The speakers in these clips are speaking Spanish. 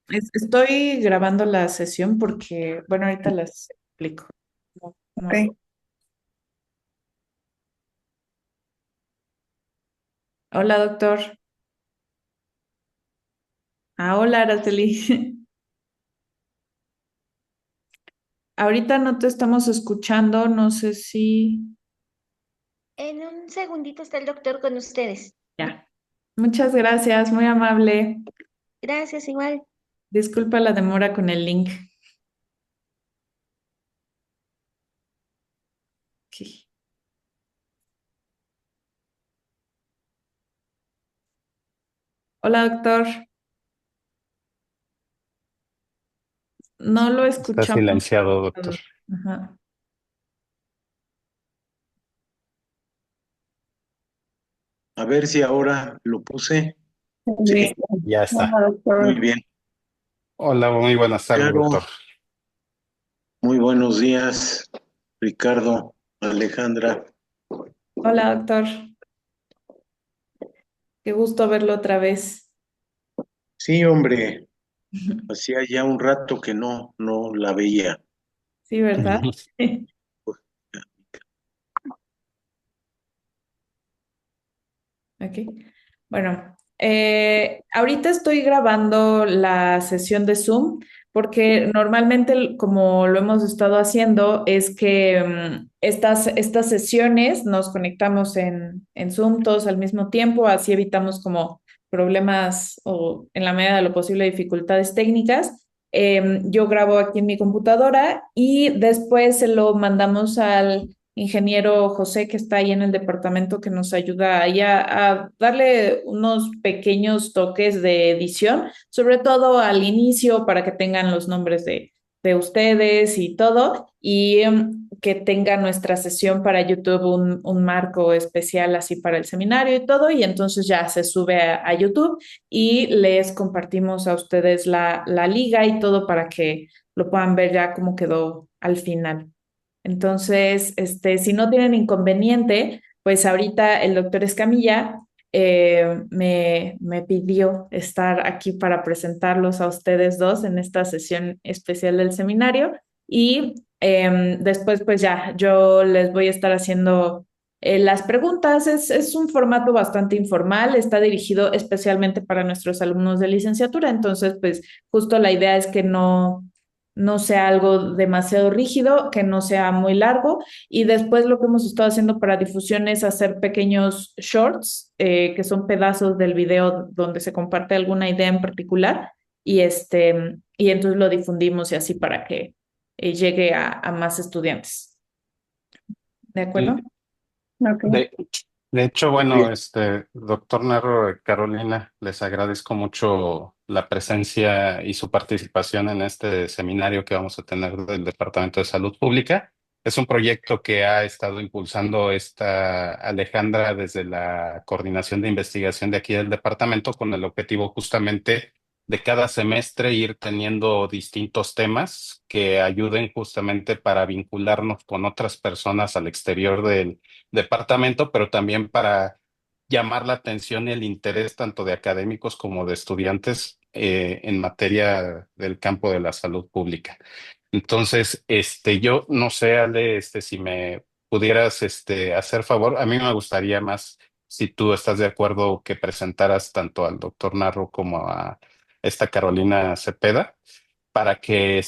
Estoy grabando la sesión porque, bueno, ahorita las explico. No, no. Ok. Hola, doctor. Ah, hola, Araceli. Ahorita no te estamos escuchando, no sé si... En un segundito está el doctor con ustedes. Ya. Muchas gracias, muy amable. Gracias, igual. Disculpa la demora con el link. Ok. Hola, doctor. No lo Está escuchamos. silenciado, doctor. Ajá. A ver si ahora lo puse. Sí, Listo. Ya está. Hola, muy doctor. bien. Hola, muy buenas tardes, Claro, doctor. muy buenos días, Ricardo, Alejandra. Hola, doctor. Qué gusto verlo otra vez. Sí, hombre, hacía ya un rato que no la veía. Sí, ¿verdad? Ujú. Ok. Bueno, ahorita estoy grabando la sesión de Zoom porque normalmente, como lo hemos estado haciendo, es que estas sesiones nos conectamos en Zoom todos al mismo tiempo, así evitamos como problemas o en la medida de lo posible dificultades técnicas. Yo grabo aquí en mi computadora y después se lo mandamos al ingeniero José, que está ahí en el departamento, que nos ayuda ahí a darle unos pequeños toques de edición, sobre todo al inicio para que tengan los nombres de ustedes y todo, y que tenga nuestra sesión para YouTube un marco especial así para el seminario y todo, y entonces ya se sube a YouTube y les compartimos a ustedes la liga y todo para que lo puedan ver ya cómo quedó al final. Entonces, si no tienen inconveniente, pues ahorita el doctor Escamilla me pidió estar aquí para presentarlos a ustedes dos en esta sesión especial del seminario y después pues ya yo les voy a estar haciendo las preguntas. Es un formato bastante informal, está dirigido especialmente para nuestros alumnos de licenciatura, entonces pues justo la idea es que no sea algo demasiado rígido, que no sea muy largo. Y después lo que hemos estado haciendo para difusión es hacer pequeños shorts, que son pedazos del video donde se comparte alguna idea en particular. Y entonces lo difundimos y así para que llegue a más estudiantes. ¿De acuerdo? Sí, Ok. De, de hecho, Muy bueno, bien. doctor Narro, Carolina, les agradezco mucho la presencia y su participación en este seminario que vamos a tener del Departamento de Salud Pública. Es un proyecto que ha estado impulsando esta Alejandra desde la coordinación de investigación de aquí del departamento con el objetivo justamente de cada semestre ir teniendo distintos temas que ayuden justamente para vincularnos con otras personas al exterior del departamento, pero también para llamar la atención y el interés tanto de académicos como de estudiantes en materia del campo de la salud pública. Entonces, yo no sé, Ale, si me pudieras, hacer favor, a mí me gustaría más, si tú estás de acuerdo, que presentaras tanto al doctor Narro como a esta Carolina Cepeda para que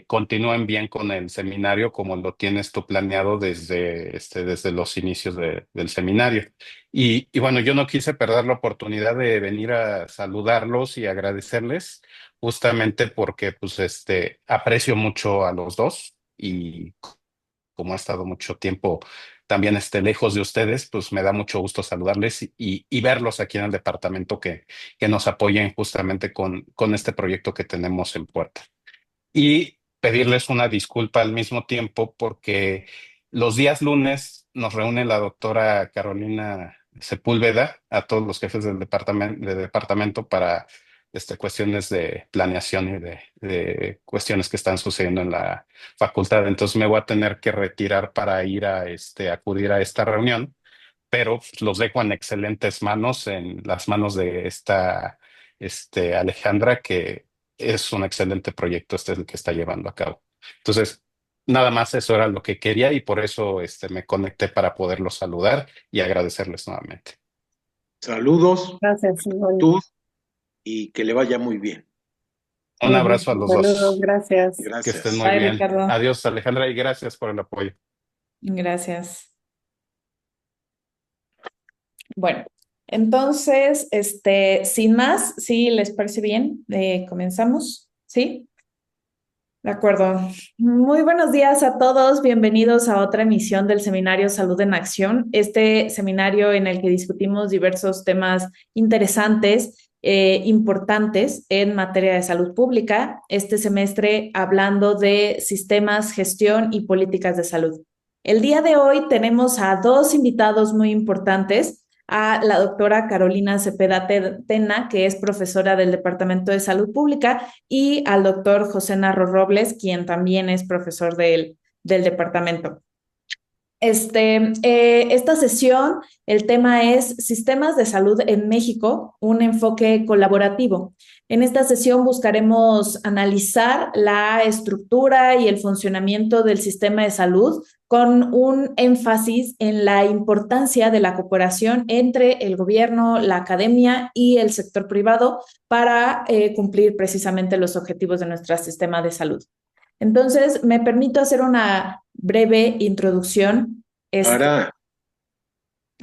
continúen bien con el seminario como lo tienes tú planeado desde los inicios del seminario. Y bueno, yo no quise perder la oportunidad de venir a saludarlos y agradecerles, justamente porque pues aprecio mucho a los dos y como ha estado mucho tiempo también lejos de ustedes, pues me da mucho gusto saludarles y verlos aquí en el departamento que nos apoyen justamente con este proyecto que tenemos en puerta y pedirles una disculpa al mismo tiempo porque los días lunes nos reúne la doctora Carolina Sepúlveda a todos los jefes del departamento para cuestiones de planeación y de cuestiones que están sucediendo en la facultad. Entonces me voy a tener que retirar para ir a acudir a esta reunión, pero pues, los dejo en excelentes manos, en las manos de esta Alejandra, que es un excelente proyecto este el que está llevando a cabo. Entonces, nada más eso era lo que quería y por eso me conecté para poderlos saludar y agradecerles nuevamente. Saludos, Gracias, igual. tú, y que le vaya muy bien. Un abrazo a los Saludos, dos. gracias. Que estén Gracias. muy Bye, bien. Ricardo. Adiós, Alejandra, y gracias por el apoyo. Gracias. Bueno, entonces, sin más, si les parece bien, comenzamos, ¿sí? De acuerdo. Muy buenos días a todos. Bienvenidos a otra emisión del seminario Salud en Acción. Este seminario en el que discutimos diversos temas interesantes, importantes en materia de salud pública. Este semestre hablando de sistemas, gestión y políticas de salud. El día de hoy tenemos a dos invitados muy importantes, a la doctora Carolina Cepeda Tena, que es profesora del Departamento de Salud Pública, y al doctor José Narro Robles, quien también es profesor del departamento. Esta sesión, el tema es Sistemas de Salud en México, un enfoque colaborativo. En esta sesión buscaremos analizar la estructura y el funcionamiento del sistema de salud con un énfasis en la importancia de la cooperación entre el gobierno, la academia y el sector privado para cumplir precisamente los objetivos de nuestro sistema de salud. Entonces, me permito hacer una breve introducción, Ahora,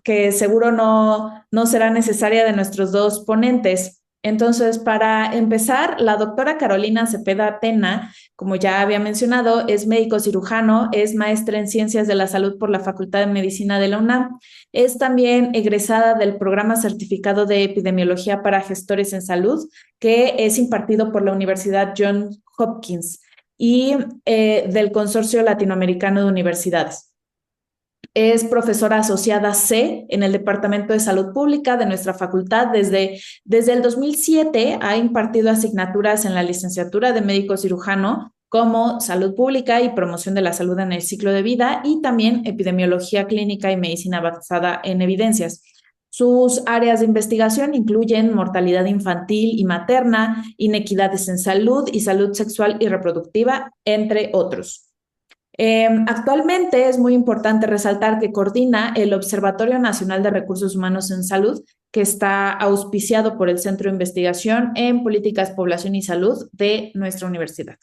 que seguro no será necesaria de nuestros dos ponentes. Entonces, para empezar, la doctora Carolina Cepeda Tena, como ya había mencionado, es médico cirujano, es maestra en Ciencias de la Salud por la Facultad de Medicina de la UNAM, es también egresada del programa certificado de epidemiología para gestores en salud, que es impartido por la Universidad Johns Hopkins y del Consorcio Latinoamericano de Universidades. Es profesora asociada C en el Departamento de Salud Pública de nuestra facultad. Desde el 2007 ha impartido asignaturas en la licenciatura de médico cirujano como salud pública y promoción de la salud en el ciclo de vida y también epidemiología clínica y medicina basada en evidencias. Sus áreas de investigación incluyen mortalidad infantil y materna, inequidades en salud y salud sexual y reproductiva, entre otros. Actualmente es muy importante resaltar que coordina el Observatorio Nacional de Recursos Humanos en Salud, que está auspiciado por el Centro de Investigación en Políticas, Población y Salud de nuestra universidad.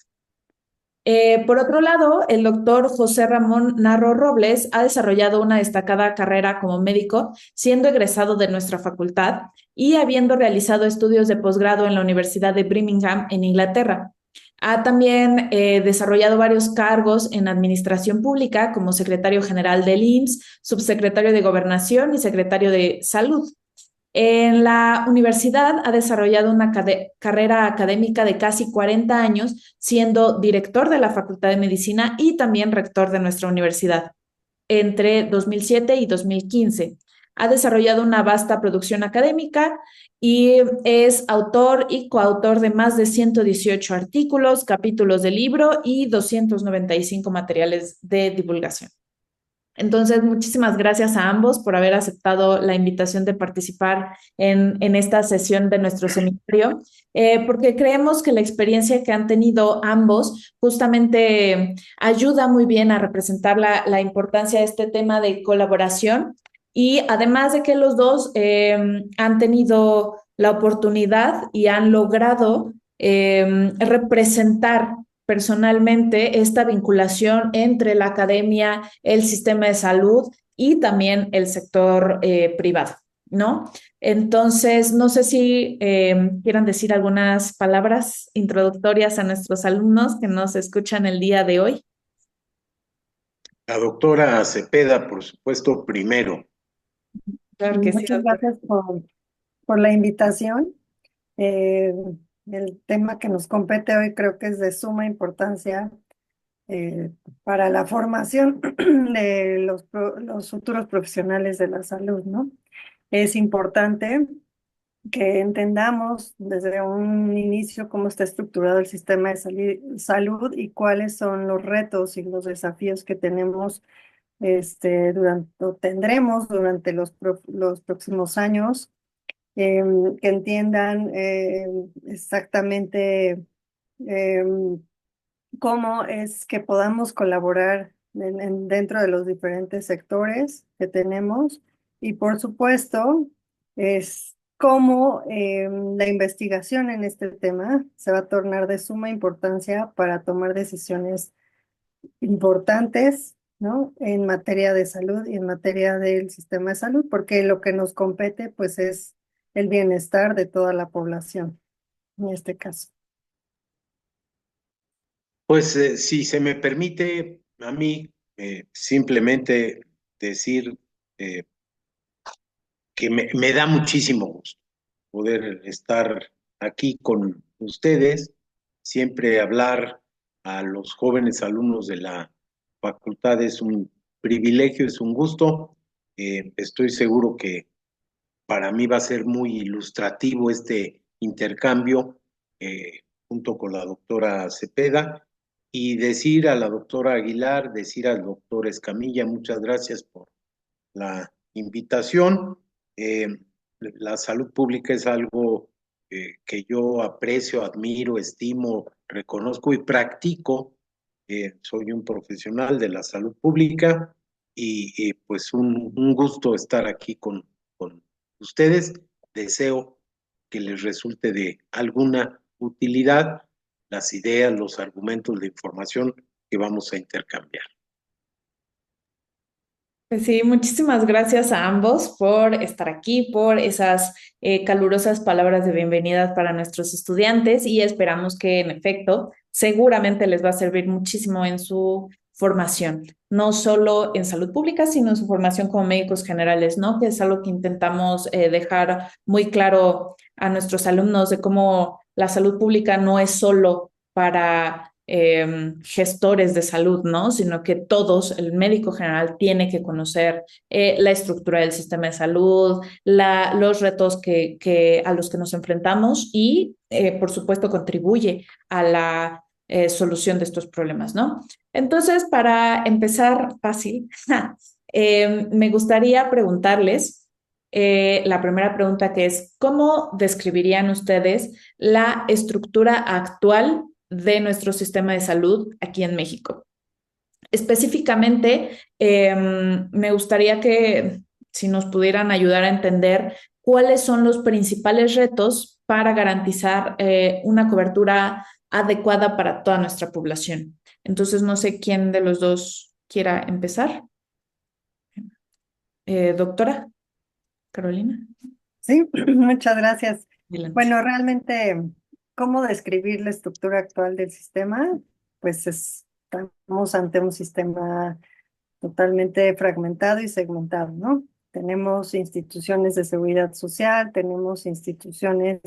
Por otro lado, el doctor José Ramón Narro Robles ha desarrollado una destacada carrera como médico, siendo egresado de nuestra facultad y habiendo realizado estudios de posgrado en la Universidad de Birmingham, en Inglaterra. Ha también desarrollado varios cargos en administración pública como secretario general del IMSS, subsecretario de Gobernación y secretario de Salud. En la universidad ha desarrollado una carrera académica de casi 40 años, siendo director de la Facultad de Medicina y también rector de nuestra universidad entre 2007 y 2015. Ha desarrollado una vasta producción académica y es autor y coautor de más de 118 artículos, capítulos de libro y 295 materiales de divulgación. Entonces, muchísimas gracias a ambos por haber aceptado la invitación de participar en esta sesión de nuestro seminario, porque creemos que la experiencia que han tenido ambos justamente ayuda muy bien a representar la importancia de este tema de colaboración y además de que los dos han tenido la oportunidad y han logrado representar personalmente esta vinculación entre la academia, el sistema de salud y también el sector privado, ¿no? Entonces, no sé si quieran decir algunas palabras introductorias a nuestros alumnos que nos escuchan el día de hoy. la doctora Cepeda, por supuesto, primero. Claro que sí, Muchas doctor. gracias por la invitación. Eh, el tema que nos compete hoy creo que es de suma importancia para la formación de los futuros profesionales de la salud, ¿no? Es importante que entendamos desde un inicio cómo está estructurado el sistema de salud y cuáles son los retos y los desafíos que tenemos o tendremos durante los próximos años, que entiendan exactamente cómo es que podamos colaborar dentro de los diferentes sectores que tenemos y por supuesto es cómo la investigación en este tema se va a tornar de suma importancia para tomar decisiones importantes, ¿no? En materia de salud y en materia del sistema de salud, porque lo que nos compete pues es el bienestar de toda la población en este caso. Pues si se me permite a mí simplemente decir eh, que me da muchísimo gusto poder estar aquí con ustedes, siempre hablar a los jóvenes alumnos de la facultad es un privilegio, es un gusto. Estoy seguro que para mí va a ser muy ilustrativo este intercambio junto con la doctora Cepeda y decir a la doctora Aguilar, decir al doctor Escamilla, muchas gracias por la invitación. Eh, la salud pública es algo que yo aprecio, admiro, estimo, reconozco y practico. Soy un profesional de la salud pública y pues un gusto estar aquí con ustedes. Deseo que les resulte de alguna utilidad las ideas, los argumentos, la información que vamos a intercambiar. Pues sí, muchísimas gracias a ambos por estar aquí, por esas calurosas palabras de bienvenida para nuestros estudiantes y esperamos que en efecto seguramente les va a servir muchísimo en su formación, no solo en salud pública, sino en su formación como médicos generales, ¿no? Que es algo que intentamos dejar muy claro a nuestros alumnos de cómo la salud pública no es solo para gestores de salud, ¿no? Sino que todos, el médico general tiene que conocer la estructura del sistema de salud, los retos a los que nos enfrentamos y, por supuesto, contribuye a la solución de estos problemas, ¿no? Entonces, para empezar fácil, me gustaría preguntarles la primera pregunta que es, ¿cómo describirían ustedes la estructura actual de nuestro sistema de salud aquí en México? Específicamente, me gustaría que si nos pudieran ayudar a entender cuáles son los principales retos para garantizar una cobertura adecuada para toda nuestra población. Entonces, no sé quién de los dos quiera empezar. Doctora Carolina, Sí, muchas gracias. adelante. Bueno, realmente, ¿cómo describir la estructura actual del sistema? Pues estamos ante un sistema totalmente fragmentado y segmentado, ¿no? Tenemos instituciones de seguridad social, tenemos instituciones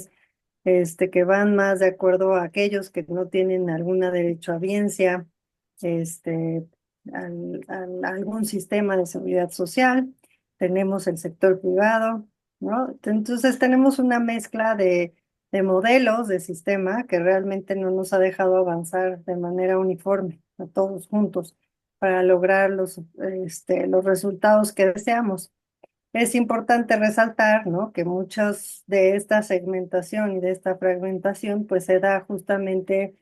que van más de acuerdo a aquellos que no tienen alguna derechohabiencia este, a algún sistema de seguridad social. Tenemos el sector privado, ¿no? Entonces tenemos una mezcla de modelos de sistema que realmente no nos ha dejado avanzar de manera uniforme a todos juntos para lograr los resultados que deseamos. Es importante resaltar, ¿no? Que muchas de esta segmentación y de esta fragmentación pues se da justamente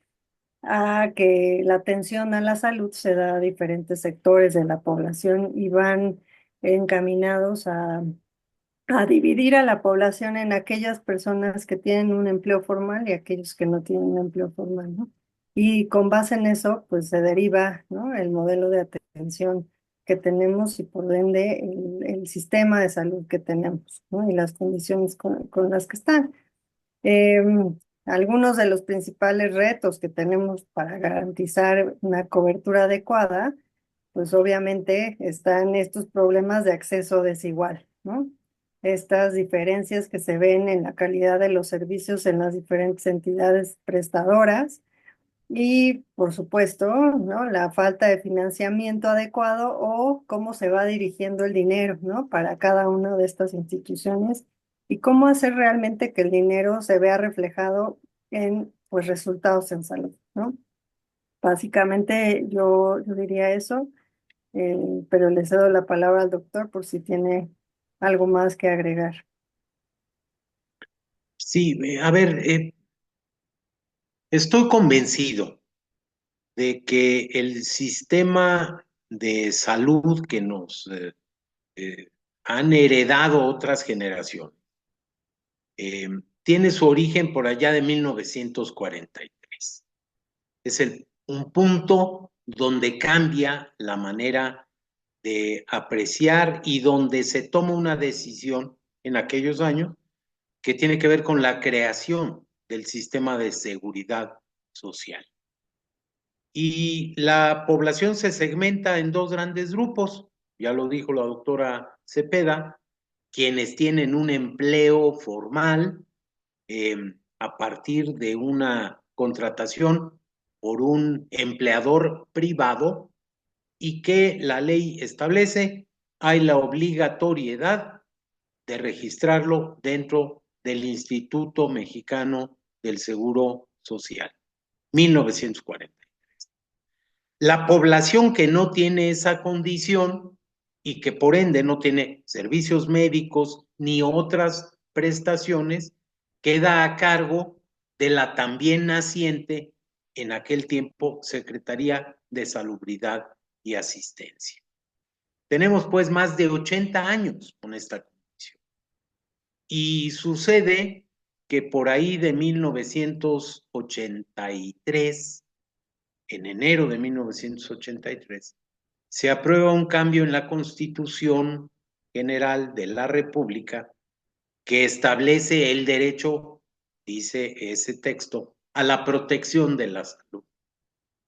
a que la atención a la salud se da a diferentes sectores de la población y van encaminados a dividir a la población en aquellas personas que tienen un empleo formal y aquellos que no tienen un empleo formal, ¿no? Y con base en eso, pues se deriva, ¿no? El modelo de atención que tenemos y por ende el sistema de salud que tenemos, ¿no? Y las condiciones con las que están. Algunos de los principales retos que tenemos para garantizar una cobertura adecuada, pues obviamente están estos problemas de acceso desigual, ¿no? Estas diferencias que se ven en la calidad de los servicios en las diferentes entidades prestadoras y, por supuesto, ¿no? La falta de financiamiento adecuado o cómo se va dirigiendo el dinero, ¿no? Para cada una de estas instituciones y cómo hacer realmente que el dinero se vea reflejado en, pues, resultados en salud, ¿no? Básicamente yo diría eso, pero le cedo la palabra al doctor por si tiene algo más que agregar. Sí, a ver, Estoy convencido de que el sistema de salud que nos han heredado otras generaciones tiene su origen por allá de 1943. Es un punto donde cambia la manera de apreciar y donde se toma una decisión en aquellos años que tiene que ver con la creación del sistema de seguridad social. Y la población se segmenta en dos grandes grupos, ya lo dijo la doctora Cepeda, quienes tienen un empleo formal a partir de una contratación por un empleador privado y que la ley establece, hay la obligatoriedad de registrarlo dentro del Instituto Mexicano del Seguro Social, 1940. La población que no tiene esa condición y que por ende no tiene servicios médicos ni otras prestaciones, queda a cargo de la también naciente en aquel tiempo Secretaría de Salubridad y Asistencia. Tenemos pues más de 80 años con esta condición. Y sucede que por ahí de 1983, en enero de 1983, se aprueba un cambio en la Constitución General de la República que establece el derecho, dice ese texto, a la protección de la salud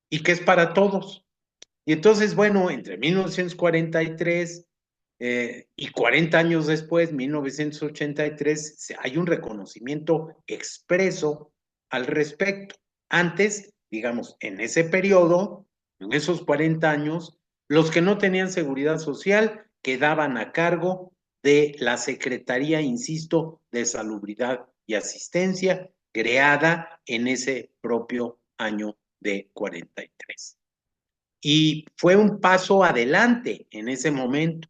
y que es para todos. Y entonces, bueno, entre 1943 y 40 años después, 1983, hay un reconocimiento expreso al respecto. Antes, digamos, en ese periodo, en esos 40 años, los que no tenían seguridad social quedaban a cargo de la Secretaría, insisto, de Salubridad y Asistencia, creada en ese propio año de 43. Y fue un paso adelante en ese momento.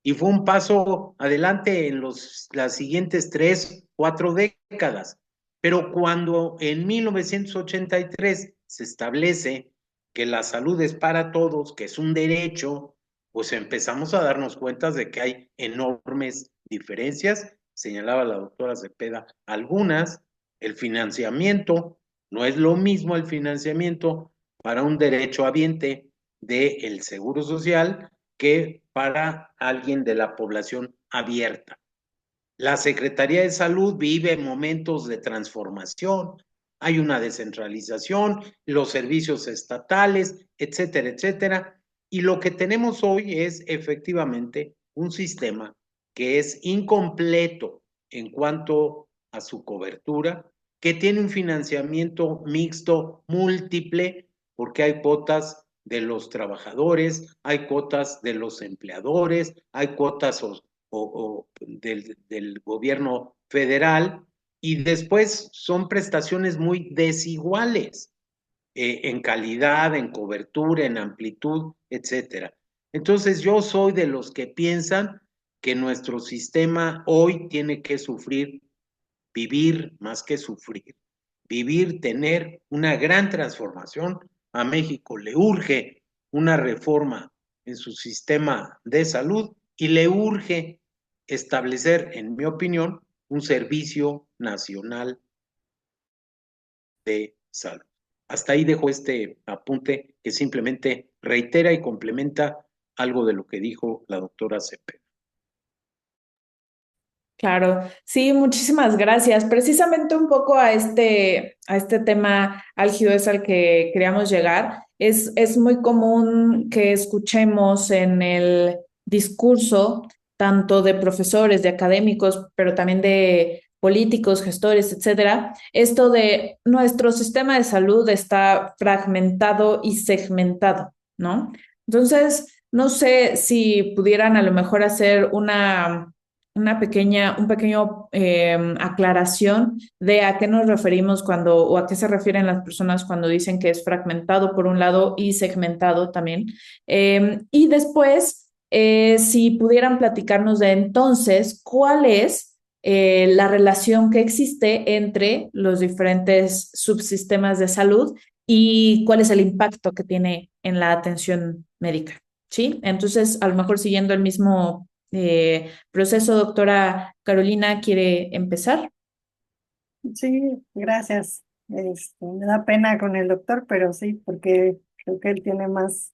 Y fue un paso adelante en las siguientes 3, 4 décadas. Pero cuando en 1983 se establece que la salud es para todos, que es un derecho, pues empezamos a darnos cuenta de que hay enormes diferencias. Señalaba la doctora Cepeda algunas. El financiamiento no es lo mismo el financiamiento para un derecho habiente del Seguro Social que para alguien de la población abierta. La Secretaría de Salud vive momentos de transformación, hay una descentralización, los servicios estatales, etcétera, etcétera. Y lo que tenemos hoy es efectivamente un sistema que es incompleto en cuanto a su cobertura, que tiene un financiamiento mixto múltiple, porque hay cuotas de los trabajadores, hay cuotas de los empleadores, hay cuotas del gobierno federal, y después son prestaciones muy desiguales en calidad, en cobertura, en amplitud, etcétera. Entonces yo soy de los que piensan que nuestro sistema hoy tiene que vivir más que sufrir, vivir, tener una gran transformación. A México le urge una reforma en su sistema de salud y le urge establecer, en mi opinión, un servicio nacional de salud. Hasta ahí dejo este apunte que simplemente reitera y complementa algo de lo que dijo la doctora Cepeda. Claro, sí, muchísimas gracias. Precisamente un poco a este tema álgido es al que queríamos llegar. Es muy común que escuchemos en el discurso, tanto de profesores, de académicos, pero también de políticos, gestores, etcétera, esto de nuestro sistema de salud está fragmentado y segmentado, ¿no? Entonces, no sé si pudieran a lo mejor hacer un pequeño aclaración de a qué nos referimos cuando, o a qué se refieren las personas cuando dicen que es fragmentado por un lado y segmentado también. Y después, si pudieran platicarnos de entonces, ¿cuál es la relación que existe entre los diferentes subsistemas de salud y cuál es el impacto que tiene en la atención médica, ¿sí? Entonces, a lo mejor siguiendo el mismo proceso, doctora Carolina, ¿quiere empezar? Sí, gracias. Me da pena con el doctor, pero sí, porque creo que él tiene más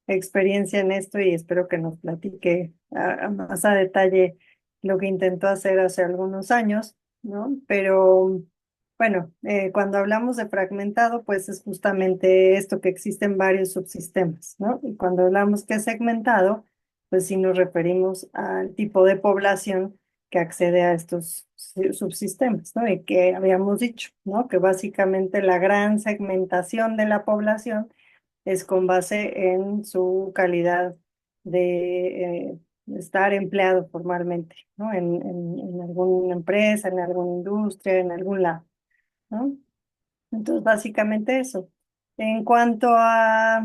experiencia en esto y espero que nos platique más a detalle lo que intentó hacer hace algunos años, ¿no? Pero bueno, cuando hablamos de fragmentado, pues es justamente esto que existen varios subsistemas, ¿no? Y cuando hablamos que es segmentado, pues sí nos referimos al tipo de población que accede a estos subsistemas, ¿no? Y que habíamos dicho, ¿no? Que básicamente la gran segmentación de la población es con base en su calidad de estar empleado formalmente, ¿no? En alguna empresa, en alguna industria, en algún lado, ¿no? Entonces, básicamente eso. En cuanto a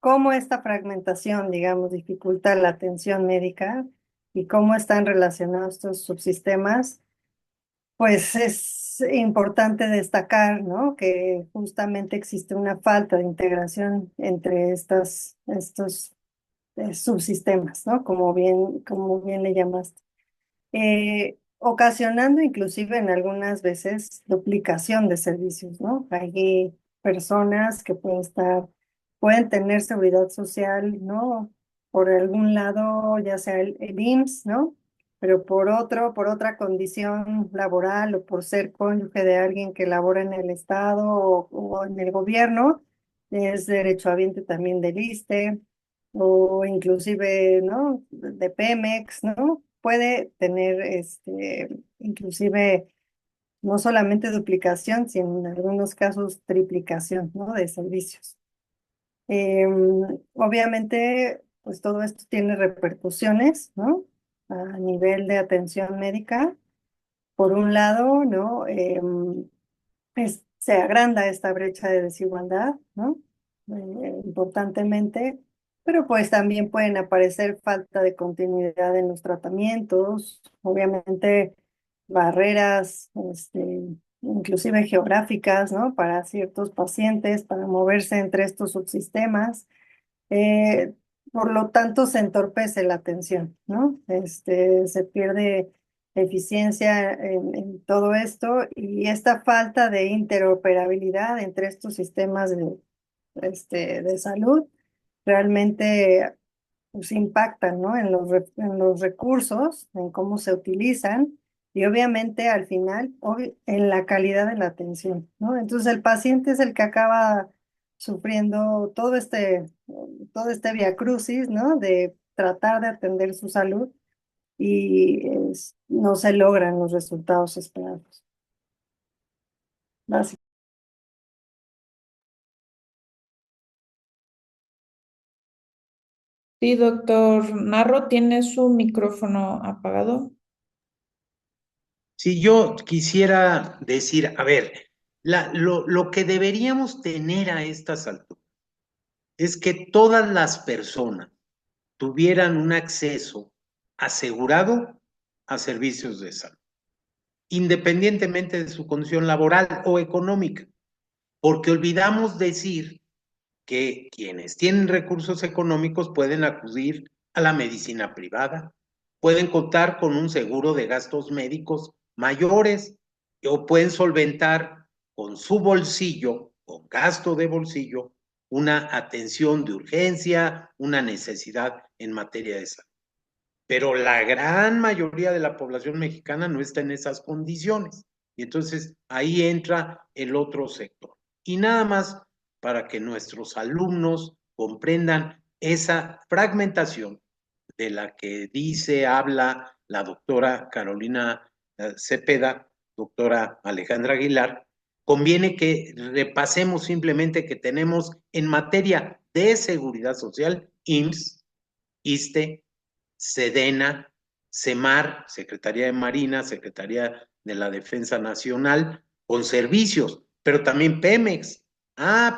cómo esta fragmentación, digamos, dificulta la atención médica y cómo están relacionados estos subsistemas, pues es importante destacar, ¿no? Que justamente existe una falta de integración entre estos subsistemas, ¿no? Como bien le llamaste. Ocasionando inclusive en algunas veces duplicación de servicios, ¿no? Hay personas que pueden tener seguridad social, ¿no? Por algún lado, ya sea el IMSS, ¿no? Pero por otra condición laboral o por ser cónyuge de alguien que labora en el Estado o en el gobierno, es derechohabiente también del ISSSTE o inclusive, ¿no? De Pemex, ¿no? Puede tener, inclusive, no solamente duplicación, sino en algunos casos triplicación, ¿no? De servicios. Obviamente, pues todo esto tiene repercusiones, ¿no? A nivel de atención médica. Por un lado, ¿no? Se agranda esta brecha de desigualdad, ¿no? Importantemente, pero pues también pueden aparecer falta de continuidad en los tratamientos, obviamente barreras, inclusive geográficas, ¿no? Para ciertos pacientes, para moverse entre estos subsistemas. Eh, por lo tanto, se entorpece la atención, ¿no? Se pierde eficiencia en todo esto y esta falta de interoperabilidad entre estos sistemas de salud realmente pues, impactan, ¿no? En los recursos, en cómo se utilizan y obviamente al final en la calidad de la atención, ¿no? Entonces el paciente es el que acaba sufriendo todo este viacrucis, ¿no? De tratar de atender su salud y no se logran los resultados esperados. Básicamente. Sí, doctor Narro, ¿tiene su micrófono apagado? Si yo quisiera decir, a ver, lo que deberíamos tener a estas alturas es que todas las personas tuvieran un acceso asegurado a servicios de salud, independientemente de su condición laboral o económica, porque olvidamos decir que quienes tienen recursos económicos pueden acudir a la medicina privada, pueden contar con un seguro de gastos médicos mayores o pueden solventar con su bolsillo, con gasto de bolsillo, una atención de urgencia, una necesidad en materia de salud. Pero la gran mayoría de la población mexicana no está en esas condiciones. Y entonces ahí entra el otro sector. Y nada más para que nuestros alumnos comprendan esa fragmentación de la que habla la doctora Carolina Cepeda, doctora Alejandra Aguilar, conviene que repasemos simplemente que tenemos en materia de seguridad social, IMSS, ISSSTE, SEDENA, SEMAR, Secretaría de Marina, Secretaría de la Defensa Nacional, con servicios, pero también Pemex.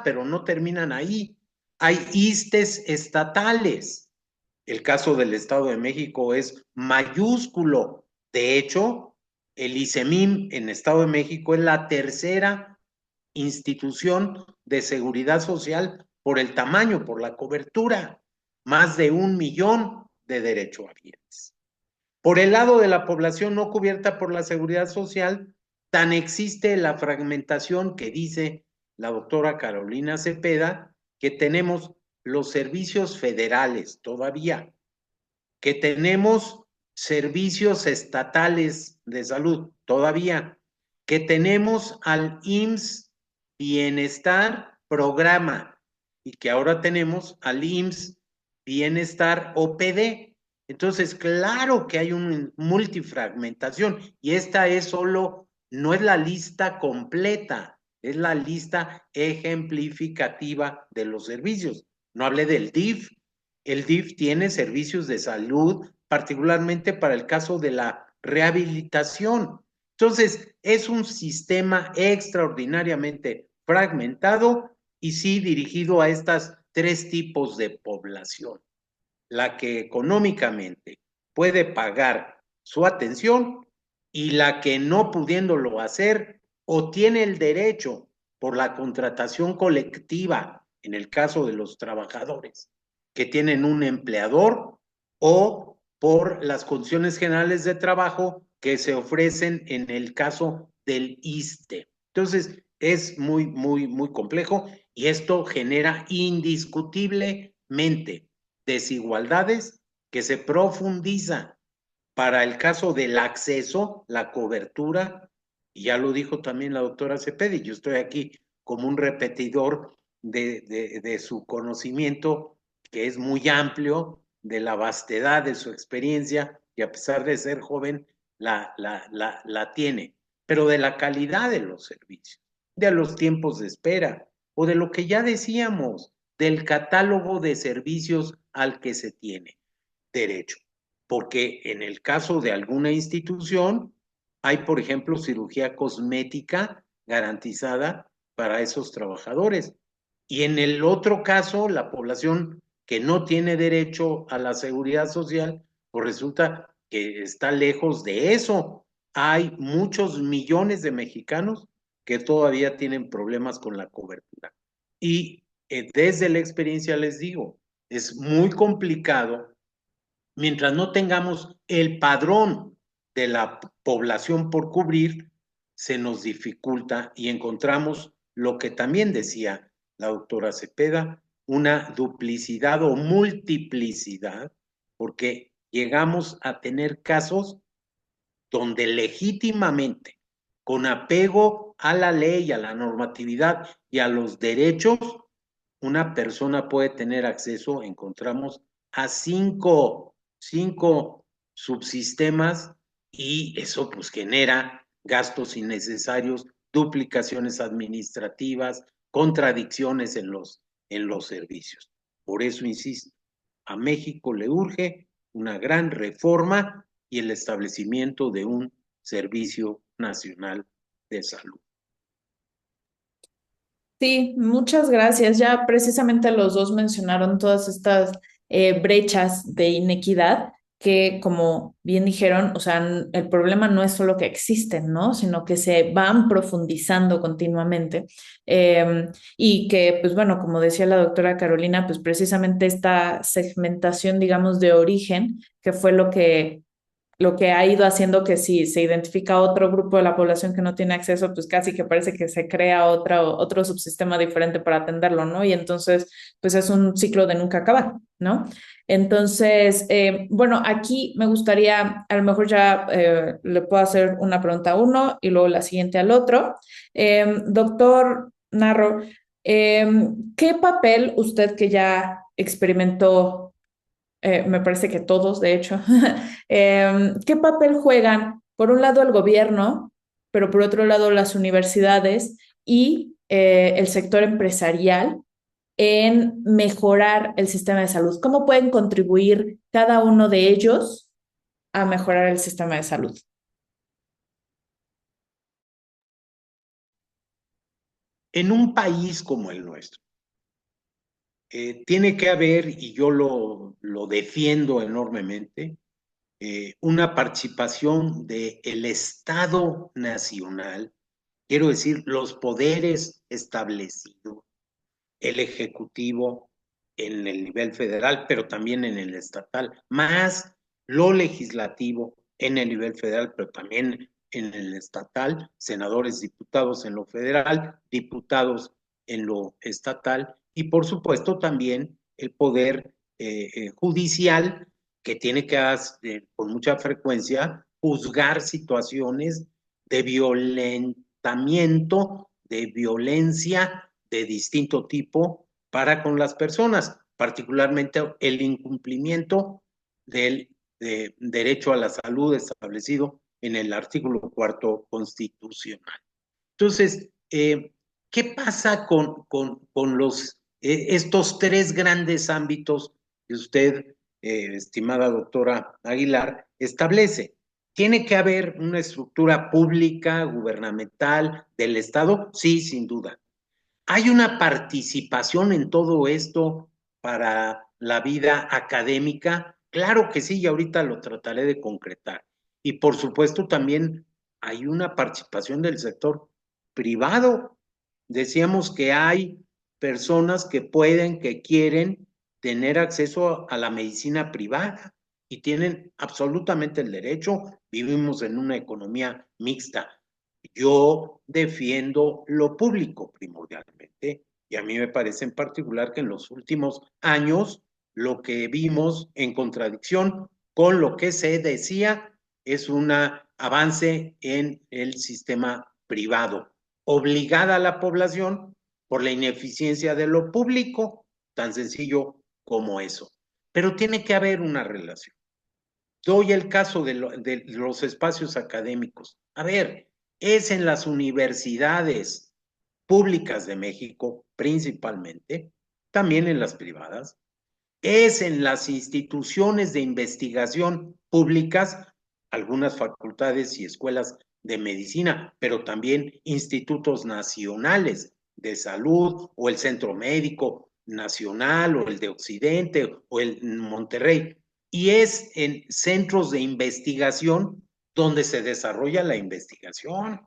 Pero no terminan ahí. Hay ISSSTEs estatales. El caso del Estado de México es mayúsculo. De hecho, el ICEMIM en Estado de México es la tercera institución de seguridad social por el tamaño, por la cobertura, más de 1 millón de derechohabientes. Por el lado de la población no cubierta por la seguridad social, tan existe la fragmentación que dice la doctora Carolina Cepeda, que tenemos los servicios federales todavía, que tenemos servicios estatales de salud todavía, que tenemos al IMSS Bienestar Programa y que ahora tenemos al IMSS Bienestar OPD. Entonces, claro que hay una multifragmentación y esta es solo, no es la lista completa, es la lista ejemplificativa de los servicios. No hablé del DIF. El DIF tiene servicios de salud, particularmente para el caso de la rehabilitación. Entonces, es un sistema extraordinariamente fragmentado y sí dirigido a estas tres tipos de población. La que económicamente puede pagar su atención y la que no pudiéndolo hacer o tiene el derecho por la contratación colectiva, en el caso de los trabajadores que tienen un empleador o por las condiciones generales de trabajo que se ofrecen en el caso del ISSSTE. Entonces, es muy complejo y esto genera indiscutiblemente desigualdades que se profundizan para el caso del acceso, la cobertura, y ya lo dijo también la doctora Cepeda, y yo estoy aquí como un repetidor de su conocimiento, que es muy amplio, de la vastedad de su experiencia, y a pesar de ser joven, la tiene, pero de la calidad de los servicios, de los tiempos de espera, o de lo que ya decíamos, del catálogo de servicios al que se tiene derecho. Porque en el caso de alguna institución, hay, por ejemplo, cirugía cosmética garantizada para esos trabajadores. Y en el otro caso, la población que no tiene derecho a la seguridad social, pues resulta que está lejos de eso. Hay muchos millones de mexicanos que todavía tienen problemas con la cobertura. Y desde la experiencia les digo, es muy complicado mientras no tengamos el padrón de la población por cubrir, se nos dificulta y encontramos lo que también decía la doctora Cepeda, una duplicidad o multiplicidad, porque llegamos a tener casos donde legítimamente, con apego a la ley, a la normatividad y a los derechos, una persona puede tener acceso, encontramos, a cinco subsistemas y eso pues genera gastos innecesarios, duplicaciones administrativas, contradicciones en los servicios. Por eso insisto, a México le urge una gran reforma y el establecimiento de un Servicio Nacional de Salud. Sí, muchas gracias. Ya precisamente los dos mencionaron todas estas brechas de inequidad que, como bien dijeron, o sea, el problema no es solo que existen, ¿no? Sino que se van profundizando continuamente. Y que, pues bueno, como decía la doctora Carolina, pues precisamente esta segmentación, digamos, de origen, que fue lo que ha ido haciendo que si se identifica otro grupo de la población que no tiene acceso, pues casi que parece que se crea otro subsistema diferente para atenderlo, ¿no? Y entonces, pues es un ciclo de nunca acabar, ¿no? Entonces, bueno, aquí me gustaría, a lo mejor ya le puedo hacer una pregunta a uno y luego la siguiente al otro. Doctor Narro, ¿qué papel usted que ya experimentó me parece que todos, de hecho, ¿qué papel juegan, por un lado, el gobierno, pero por otro lado, las universidades y el sector empresarial en mejorar el sistema de salud? ¿Cómo pueden contribuir cada uno de ellos a mejorar el sistema de salud? En un país como el nuestro, tiene que haber, y yo lo defiendo enormemente, una participación del Estado nacional, quiero decir, los poderes establecidos, el Ejecutivo en el nivel federal, pero también en el estatal, más lo legislativo en el nivel federal, pero también en el estatal, senadores, diputados en lo federal, diputados en lo estatal, y por supuesto también el poder judicial, que tiene que, con mucha frecuencia, juzgar situaciones de violentamiento, de violencia de distinto tipo para con las personas, particularmente el incumplimiento del derecho a la salud establecido en el artículo 4 constitucional. Entonces, ¿qué pasa con estos tres grandes ámbitos que usted, estimada doctora Aguilar, establece? ¿Tiene que haber una estructura pública, gubernamental, del Estado? Sí, sin duda. ¿Hay una participación en todo esto para la vida académica? Claro que sí, y ahorita lo trataré de concretar. Y por supuesto también hay una participación del sector privado. Decíamos que hay personas que pueden, que quieren tener acceso a la medicina privada y tienen absolutamente el derecho. Vivimos en una economía mixta. Yo defiendo lo público primordialmente y a mí me parece en particular que en los últimos años lo que vimos en contradicción con lo que se decía es un avance en el sistema privado, obligada a la población por la ineficiencia de lo público, tan sencillo como eso. Pero tiene que haber una relación. Doy el caso de los espacios académicos. A ver, es en las universidades públicas de México, principalmente, también en las privadas, es en las instituciones de investigación públicas, algunas facultades y escuelas de medicina, pero también institutos nacionales de salud o el Centro Médico Nacional o el de Occidente o el Monterrey. Y es en centros de investigación donde se desarrolla la investigación.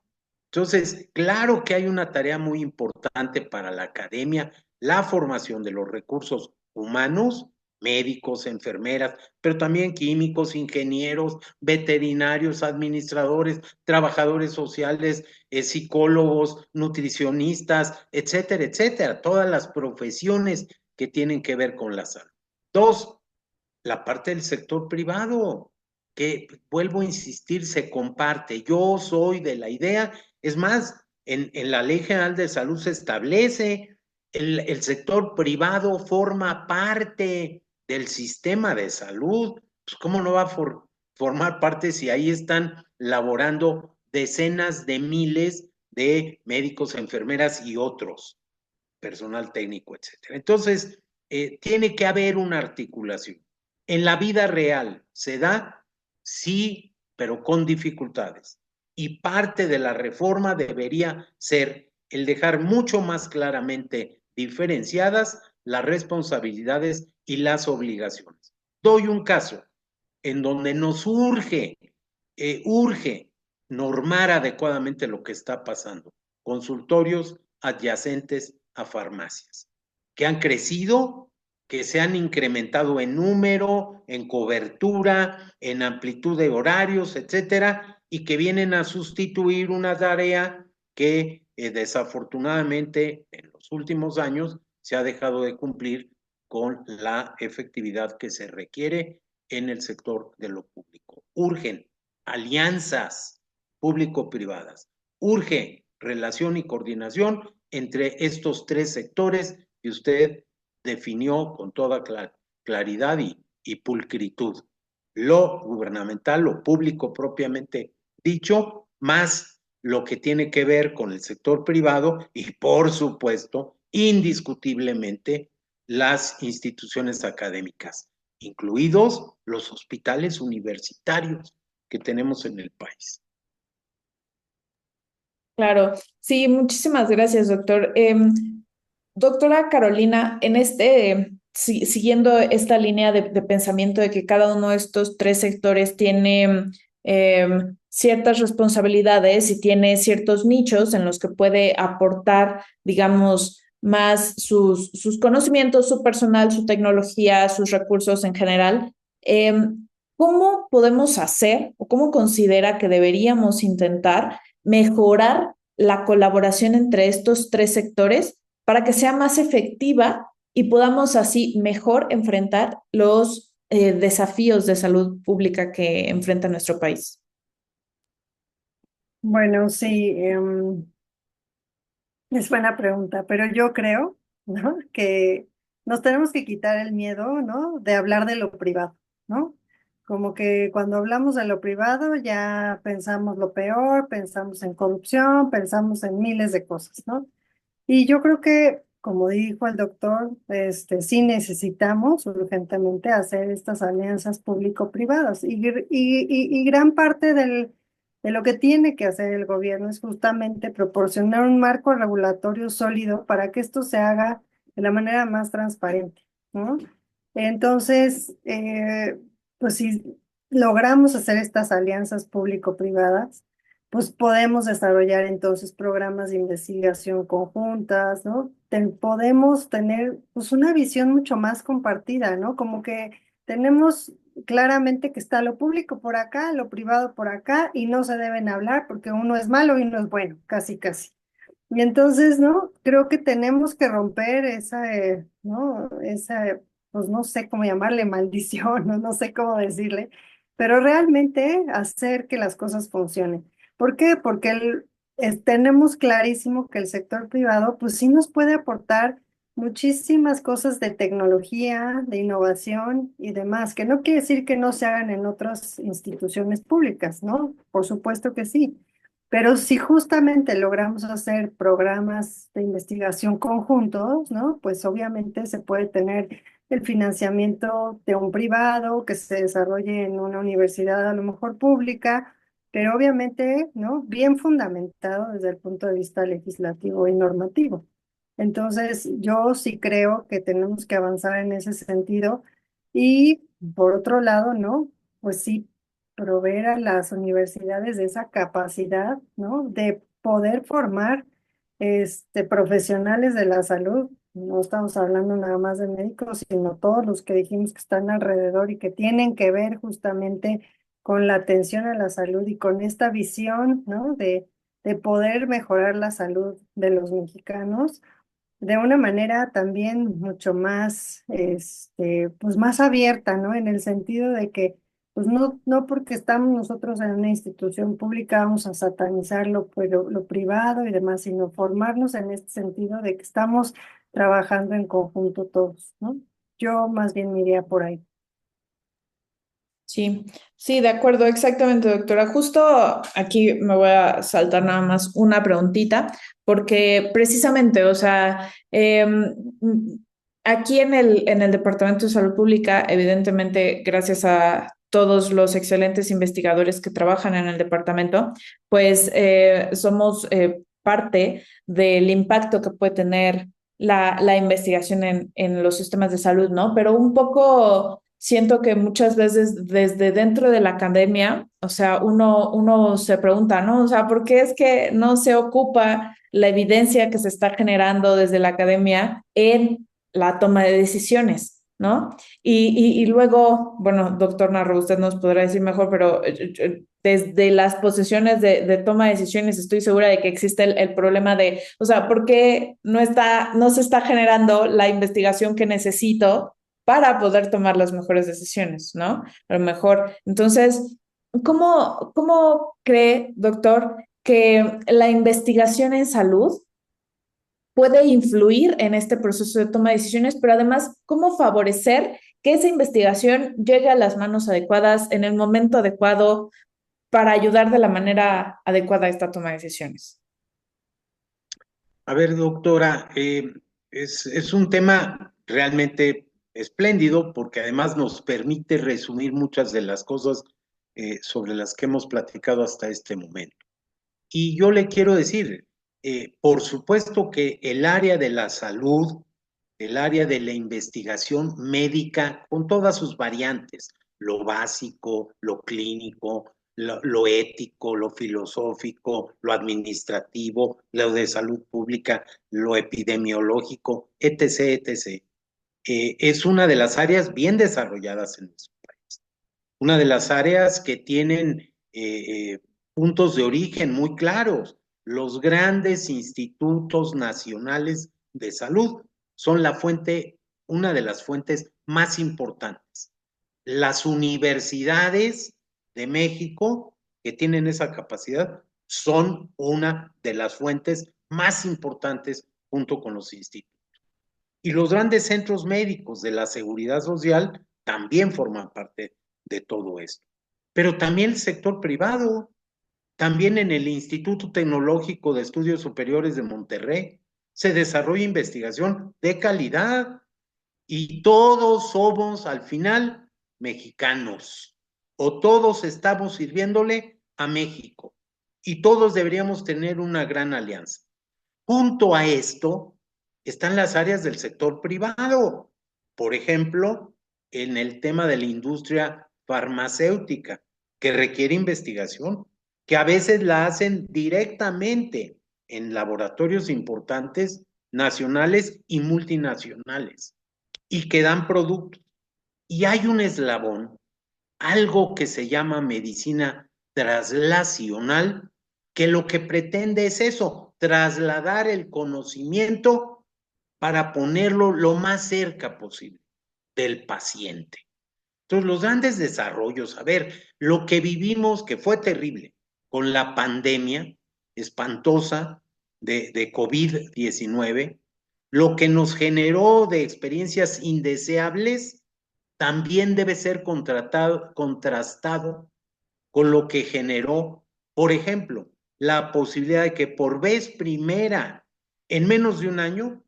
Entonces, claro que hay una tarea muy importante para la academia, la formación de los recursos humanos, médicos, enfermeras, pero también químicos, ingenieros, veterinarios, administradores, trabajadores sociales, psicólogos, nutricionistas, etcétera, etcétera, todas las profesiones que tienen que ver con la salud. Dos, la parte del sector privado, que vuelvo a insistir, se comparte. Yo soy de la idea, es más, en la Ley General de Salud se establece, el sector privado forma parte del sistema de salud. Pues, ¿cómo no va a formar parte si ahí están laborando decenas de miles de médicos, enfermeras y otros, personal técnico, etcétera? Entonces, tiene que haber una articulación. En la vida real se da, sí, pero con dificultades. Y parte de la reforma debería ser el dejar mucho más claramente diferenciadas las responsabilidades y las obligaciones. Doy un caso en donde nos urge normar adecuadamente lo que está pasando. Consultorios adyacentes a farmacias, que han crecido, que se han incrementado en número, en cobertura, en amplitud de horarios, etcétera, y que vienen a sustituir una tarea que desafortunadamente en los últimos años se ha dejado de cumplir con la efectividad que se requiere en el sector de lo público. Urgen alianzas público-privadas. Urge relación y coordinación entre estos tres sectores que usted definió con toda claridad y pulcritud. Lo gubernamental, lo público propiamente dicho, más lo que tiene que ver con el sector privado y, por supuesto, indiscutiblemente, las instituciones académicas, incluidos los hospitales universitarios que tenemos en el país. Claro, sí, muchísimas gracias, doctor. Doctora Carolina, en este siguiendo esta línea de pensamiento de que cada uno de estos tres sectores tiene ciertas responsabilidades y tiene ciertos nichos en los que puede aportar, digamos, más sus conocimientos, su personal, su tecnología, sus recursos en general. ¿Cómo podemos hacer o cómo considera que deberíamos intentar mejorar la colaboración entre estos tres sectores para que sea más efectiva y podamos así mejor enfrentar los desafíos de salud pública que enfrenta nuestro país? Bueno, sí, es buena pregunta, pero yo creo, ¿no? Que nos tenemos que quitar el miedo, ¿no? De hablar de lo privado, ¿no? Como que cuando hablamos de lo privado ya pensamos lo peor, pensamos en corrupción, pensamos en miles de cosas, ¿no? Y yo creo que, como dijo el doctor, sí necesitamos urgentemente hacer estas alianzas público-privadas. Y gran parte de lo que tiene que hacer el gobierno es justamente proporcionar un marco regulatorio sólido para que esto se haga de la manera más transparente, ¿no? Entonces, pues si logramos hacer estas alianzas público-privadas, pues podemos desarrollar entonces programas de investigación conjuntas, ¿no? Podemos tener pues una visión mucho más compartida, ¿no? Como que tenemos claramente que está lo público por acá, lo privado por acá, y no se deben hablar porque uno es malo y uno es bueno, casi, casi. Y entonces, ¿no? Creo que tenemos que romper esa, ¿no? Esa, pues no sé cómo llamarle maldición, ¿no? No sé cómo decirle, pero realmente hacer que las cosas funcionen. ¿Por qué? Porque tenemos clarísimo que el sector privado, pues sí nos puede aportar muchísimas cosas de tecnología, de innovación y demás, que no quiere decir que no se hagan en otras instituciones públicas, ¿no? Por supuesto que sí. Pero si justamente logramos hacer programas de investigación conjuntos, ¿no? Pues obviamente se puede tener el financiamiento de un privado que se desarrolle en una universidad a lo mejor pública, pero obviamente, ¿no? Bien fundamentado desde el punto de vista legislativo y normativo. Entonces, yo sí creo que tenemos que avanzar en ese sentido. Y por otro lado, ¿no? Pues sí, proveer a las universidades de esa capacidad, ¿no? De poder formar profesionales de la salud. No estamos hablando nada más de médicos, sino todos los que dijimos que están alrededor y que tienen que ver justamente con la atención a la salud y con esta visión, ¿no? De poder mejorar la salud de los mexicanos de una manera también mucho más, pues más abierta, ¿no? En el sentido de que, pues no porque estamos nosotros en una institución pública vamos a satanizar lo privado y demás, sino formarnos en este sentido de que estamos trabajando en conjunto todos, ¿no? Yo más bien me iría por ahí. Sí, sí, de acuerdo, exactamente, doctora. Justo aquí me voy a saltar nada más una preguntita, porque precisamente, o sea, aquí en el Departamento de Salud Pública, evidentemente, gracias a todos los excelentes investigadores que trabajan en el departamento, pues somos parte del impacto que puede tener la investigación en los sistemas de salud, ¿no? Pero un poco siento que muchas veces desde dentro de la academia, o sea, uno se pregunta, ¿no? O sea, ¿por qué es que no se ocupa la evidencia que se está generando desde la academia en la toma de decisiones, ¿no? Y luego, bueno, doctor Narro, usted nos podrá decir mejor, pero desde las posiciones de toma de decisiones estoy segura de que existe el problema de, o sea, ¿por qué no se está generando la investigación que necesito para poder tomar las mejores decisiones, ¿no? A lo mejor. Entonces, ¿cómo cree, doctor, que la investigación en salud puede influir en este proceso de toma de decisiones, pero además, cómo favorecer que esa investigación llegue a las manos adecuadas en el momento adecuado para ayudar de la manera adecuada a esta toma de decisiones? A ver, doctora, es un tema realmente espléndido porque además nos permite resumir muchas de las cosas sobre las que hemos platicado hasta este momento. Y yo le quiero decir, por supuesto que el área de la salud el área de la investigación médica con todas sus variantes, lo básico, lo clínico, lo ético, lo filosófico, lo administrativo, lo de salud pública, lo epidemiológico, etc., etc. Es una de las áreas bien desarrolladas en nuestro país. Una de las áreas que tienen puntos de origen muy claros. Los grandes institutos nacionales de salud son la fuente, una de las fuentes más importantes. Las universidades de México que tienen esa capacidad son una de las fuentes más importantes junto con los institutos. Y los grandes centros médicos de la seguridad social también forman parte de todo esto. Pero también el sector privado, también en el Instituto Tecnológico de Estudios Superiores de Monterrey, se desarrolla investigación de calidad y todos somos al final mexicanos o todos estamos sirviéndole a México y todos deberíamos tener una gran alianza. Junto a esto están las áreas del sector privado, por ejemplo, en el tema de la industria farmacéutica, que requiere investigación, que a veces la hacen directamente en laboratorios importantes, nacionales y multinacionales, y que dan productos. Y hay un eslabón, algo que se llama medicina translacional, que lo que pretende es eso, trasladar el conocimiento para ponerlo lo más cerca posible del paciente. Entonces, los grandes desarrollos, a ver, lo que vivimos que fue terrible con la pandemia espantosa de COVID-19, lo que nos generó de experiencias indeseables, también debe ser contrastado con lo que generó, por ejemplo, la posibilidad de que por vez primera, en menos de un año,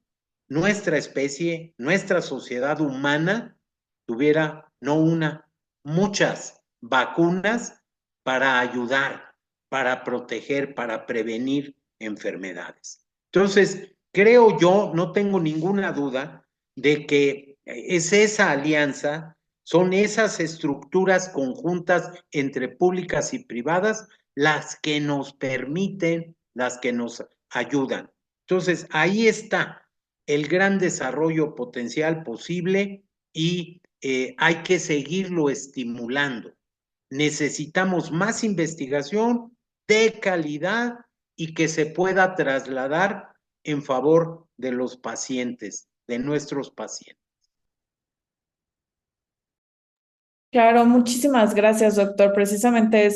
nuestra especie, nuestra sociedad humana, tuviera no una, muchas vacunas para ayudar, para proteger, para prevenir enfermedades. Entonces, creo yo, no tengo ninguna duda de que es esa alianza, son esas estructuras conjuntas entre públicas y privadas las que nos permiten, las que nos ayudan. Entonces, ahí está el gran desarrollo potencial posible y hay que seguirlo estimulando. Necesitamos más investigación de calidad y que se pueda trasladar en favor de los pacientes, de nuestros pacientes. Claro, muchísimas gracias, doctor. Precisamente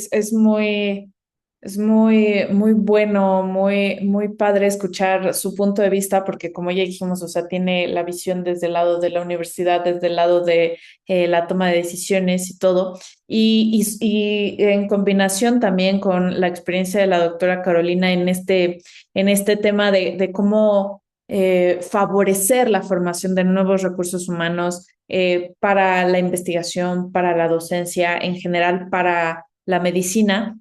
muy bueno, muy padre escuchar su punto de vista, porque como ya dijimos, o sea, tiene la visión desde el lado de la universidad, desde el lado de la toma de decisiones y todo. Y en combinación también con la experiencia de la doctora Carolina en este tema de cómo favorecer la formación de nuevos recursos humanos para la investigación, para la docencia, en general para la medicina.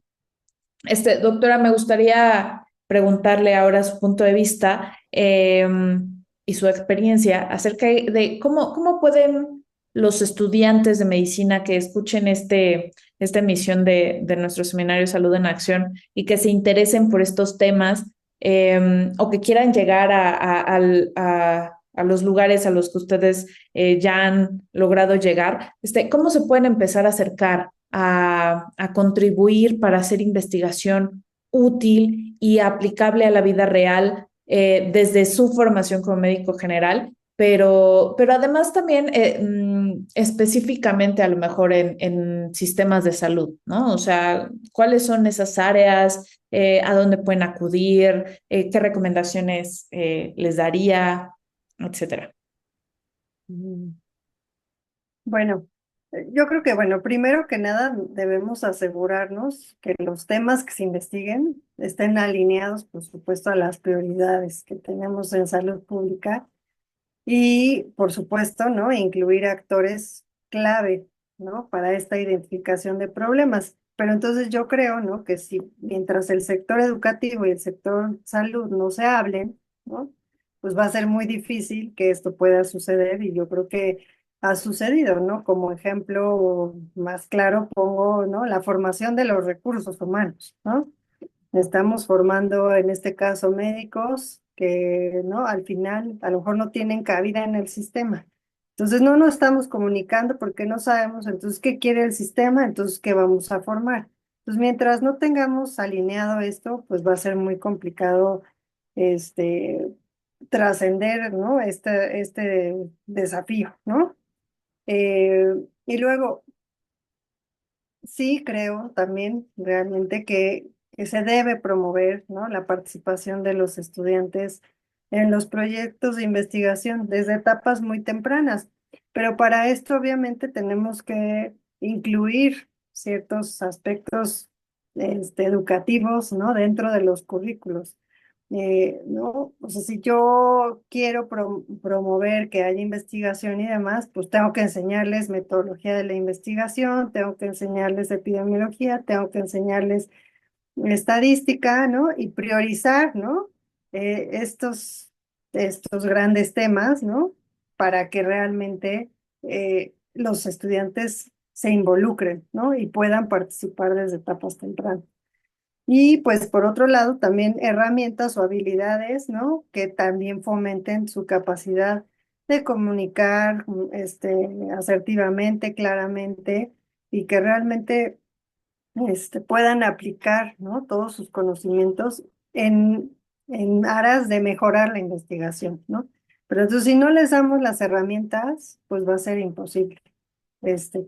Doctora, me gustaría preguntarle ahora su punto de vista y su experiencia acerca de cómo pueden los estudiantes de medicina que escuchen esta emisión de nuestro seminario Salud en Acción y que se interesen por estos temas o que quieran llegar a los lugares a los que ustedes ya han logrado llegar, ¿cómo se pueden empezar a acercar a contribuir para hacer investigación útil y aplicable a la vida real desde su formación como médico general, pero además también específicamente a lo mejor en sistemas de salud, ¿no? O sea, ¿cuáles son esas áreas? ¿A dónde pueden acudir? ¿Qué recomendaciones les daría? Etcétera. Mm. Bueno, yo creo que, bueno, primero que nada debemos asegurarnos que los temas que se investiguen estén alineados, por supuesto, a las prioridades que tenemos en salud pública y, por supuesto, ¿no? Incluir actores clave, ¿no? Para esta identificación de problemas. Pero entonces yo creo, ¿no? Que si mientras el sector educativo y el sector salud no se hablen, ¿no? pues va a ser muy difícil que esto pueda suceder y yo creo que ha sucedido, ¿no? Como ejemplo más claro pongo, ¿no? La formación de los recursos humanos, ¿no? Estamos formando, en este caso, médicos que, ¿no? Al final, a lo mejor no tienen cabida en el sistema. Entonces, no nos estamos comunicando porque no sabemos, entonces, qué quiere el sistema, entonces, qué vamos a formar. Pues mientras no tengamos alineado esto, pues va a ser muy complicado, este, trascender, ¿no? Este desafío, ¿no? Eh, y luego, sí, creo también realmente que se debe promover, ¿no? La participación de los estudiantes en los proyectos de investigación desde etapas muy tempranas. Pero para esto obviamente tenemos que incluir ciertos aspectos educativos, ¿no? Dentro de los currículos. ¿No? O sea, si yo quiero promover que haya investigación y demás, pues tengo que enseñarles metodología de la investigación, tengo que enseñarles epidemiología, tengo que enseñarles estadística, ¿no? Y priorizar, ¿no? Estos grandes temas, ¿no? Para que realmente los estudiantes se involucren, ¿no? Y puedan participar desde etapas tempranas. Y pues por otro lado, también herramientas o habilidades, ¿no? Que también fomenten su capacidad de comunicar, asertivamente, claramente, y que realmente, puedan aplicar, ¿no? Todos sus conocimientos en, en aras de mejorar la investigación, ¿no? Pero entonces, si no les damos las herramientas, pues va a ser imposible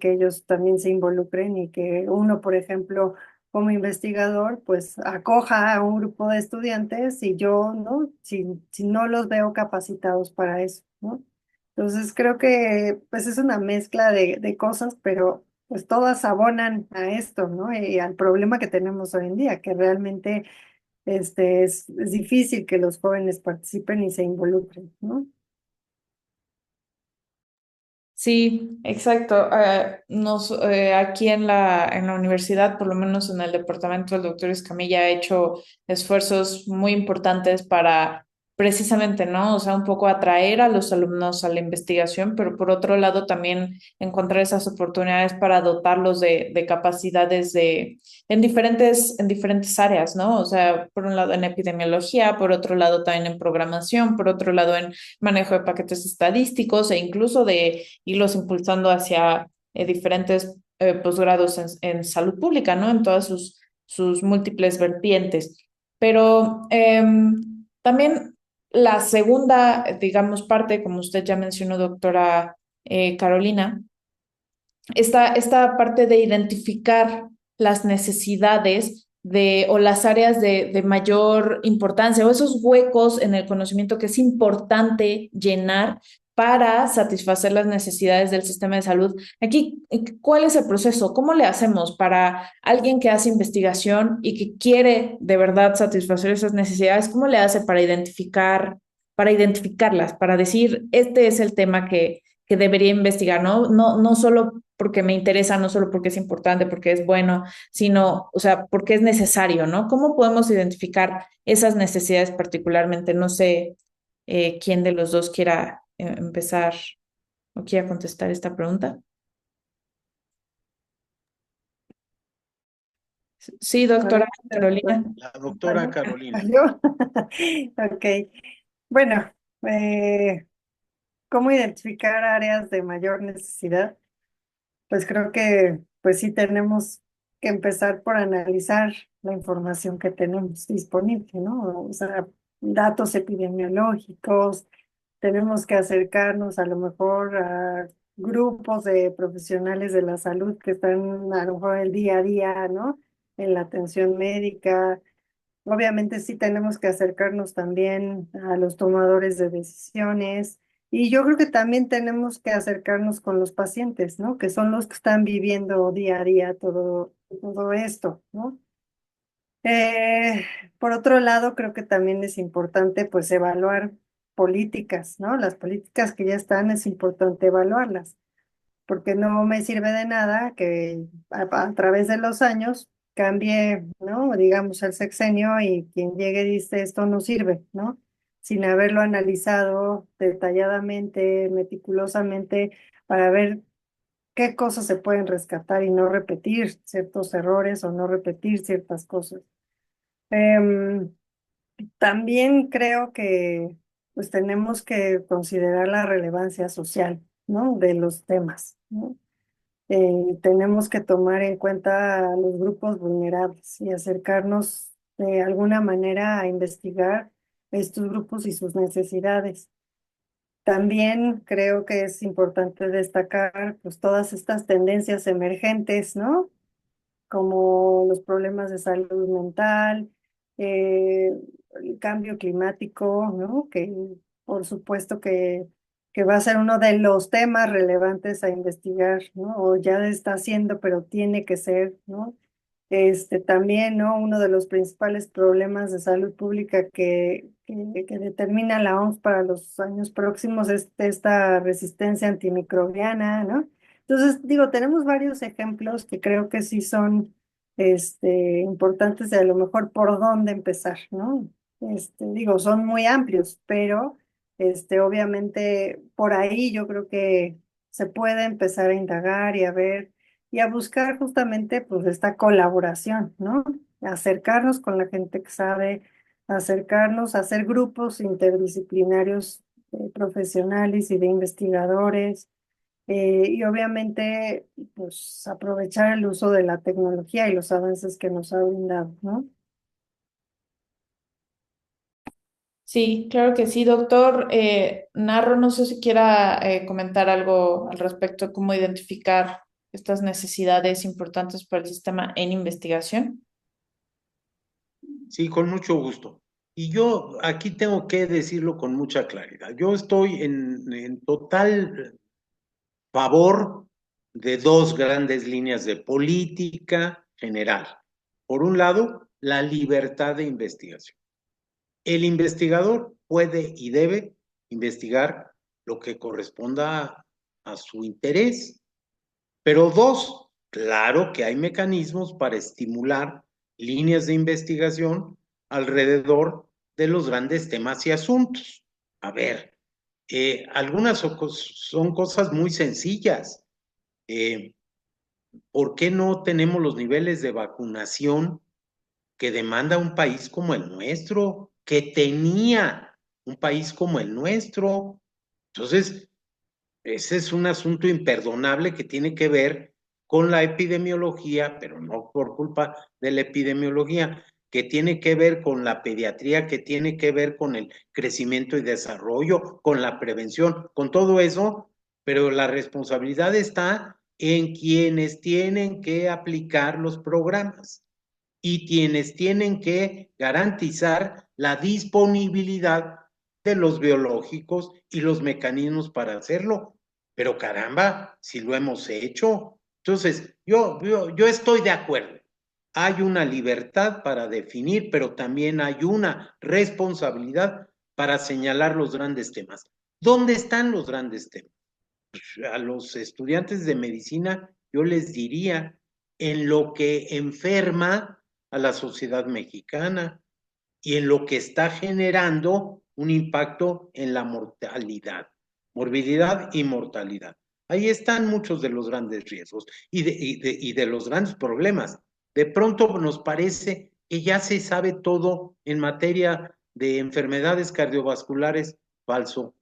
que ellos también se involucren y que uno, por ejemplo, como investigador, pues acoja a un grupo de estudiantes y yo, ¿no? Si no los veo capacitados para eso, ¿no? Entonces creo que pues es una mezcla de cosas, pero pues todas abonan a esto, ¿no? Y al problema que tenemos hoy en día, que realmente es difícil que los jóvenes participen y se involucren, ¿no? Sí, exacto. Aquí en la universidad, por lo menos en el departamento del doctor Escamilla, ha hecho esfuerzos muy importantes para precisamente, ¿no? O sea, un poco atraer a los alumnos a la investigación, pero por otro lado también encontrar esas oportunidades para dotarlos de capacidades en diferentes áreas, ¿no? O sea, por un lado en epidemiología, por otro lado también en programación, por otro lado en manejo de paquetes estadísticos e incluso de irlos impulsando hacia diferentes posgrados en salud pública, ¿no? En todas sus múltiples vertientes. Pero también la segunda, digamos, parte, como usted ya mencionó, doctora Carolina, esta parte de identificar las necesidades o las áreas de mayor importancia o esos huecos en el conocimiento que es importante llenar para satisfacer las necesidades del sistema de salud. Aquí, ¿cuál es el proceso? ¿Cómo le hacemos para alguien que hace investigación y que quiere de verdad satisfacer esas necesidades? ¿Cómo le hace para identificarlas, para decir, este es el tema que debería investigar, ¿no? No solo porque me interesa, no solo porque es importante, porque es bueno, sino, o sea, porque es necesario, ¿no? ¿Cómo podemos identificar esas necesidades particularmente? No sé quién de los dos quiera empezar o quiera contestar esta pregunta. Sí, doctora Carolina. La doctora Carolina. ¿Yo? Ok. Bueno, ¿cómo identificar áreas de mayor necesidad? Pues creo que pues sí tenemos que empezar por analizar la información que tenemos disponible, ¿no? O sea, datos epidemiológicos, tenemos que acercarnos a lo mejor a grupos de profesionales de la salud que están a lo mejor el día a día, ¿no? En la atención médica. Obviamente sí tenemos que acercarnos también a los tomadores de decisiones y yo creo que también tenemos que acercarnos con los pacientes, ¿no? Que son los que están viviendo día a día todo esto, ¿no? Eh, por otro lado, creo que también es importante pues evaluar políticas, ¿no? Las políticas que ya están es importante evaluarlas porque no me sirve de nada que a través de los años cambie, ¿no? Digamos, el sexenio y quien llegue dice esto no sirve, ¿no? sin haberlo analizado detalladamente, meticulosamente, para ver qué cosas se pueden rescatar y no repetir ciertos errores o no repetir ciertas cosas. Em, También creo que pues tenemos que considerar la relevancia social, ¿no? De los temas, ¿no? Tenemos que tomar en cuenta a los grupos vulnerables y acercarnos de alguna manera a investigar estos grupos y sus necesidades. También creo que es importante destacar pues todas estas tendencias emergentes, ¿no? Como los problemas de salud mental, eh, el cambio climático, ¿no? Que por supuesto que va a ser uno de los temas relevantes a investigar, ¿no? O ya está siendo, pero tiene que ser, ¿no? También, ¿no? Uno de los principales problemas de salud pública que determina la OMS para los años próximos es esta resistencia antimicrobiana, ¿no? Entonces, digo, tenemos varios ejemplos que creo que sí son importantes de a lo mejor por dónde empezar, ¿no? Digo, son muy amplios, pero obviamente por ahí yo creo que se puede empezar a indagar y a ver y a buscar justamente pues esta colaboración, ¿no? Acercarnos con la gente que sabe, acercarnos a hacer grupos interdisciplinarios profesionales y de investigadores y obviamente pues aprovechar el uso de la tecnología y los avances que nos ha brindado, ¿no? Sí, claro que sí, doctor. Narro, no sé si quiera comentar algo al respecto de cómo identificar estas necesidades importantes para el sistema en investigación. Sí, con mucho gusto. Y yo aquí tengo que decirlo con mucha claridad. Yo estoy en total favor de dos grandes líneas de política general. Por un lado, la libertad de investigación. El investigador puede y debe investigar lo que corresponda a su interés. Pero dos, claro que hay mecanismos para estimular líneas de investigación alrededor de los grandes temas y asuntos. A ver, algunas son cosas muy sencillas. Eh, ¿Por qué no tenemos los niveles de vacunación que demanda un país como el nuestro, que tenía un país como el nuestro? Entonces, ese es un asunto imperdonable que tiene que ver con la epidemiología, pero no por culpa de la epidemiología, que tiene que ver con la pediatría, que tiene que ver con el crecimiento y desarrollo, con la prevención, con todo eso, pero la responsabilidad está en quienes tienen que aplicar los programas y quienes tienen que garantizar la disponibilidad de los biológicos y los mecanismos para hacerlo. Pero caramba, si lo hemos hecho. Entonces, yo estoy de acuerdo. Hay una libertad para definir, pero también hay una responsabilidad para señalar los grandes temas. ¿Dónde están los grandes temas? A los estudiantes de medicina, yo les diría, en lo que enferma a la sociedad mexicana y en lo que está generando un impacto en la mortalidad, morbilidad y mortalidad. Ahí están muchos de los grandes riesgos y de los grandes problemas. De pronto nos parece que ya se sabe todo en materia de enfermedades cardiovasculares, falso,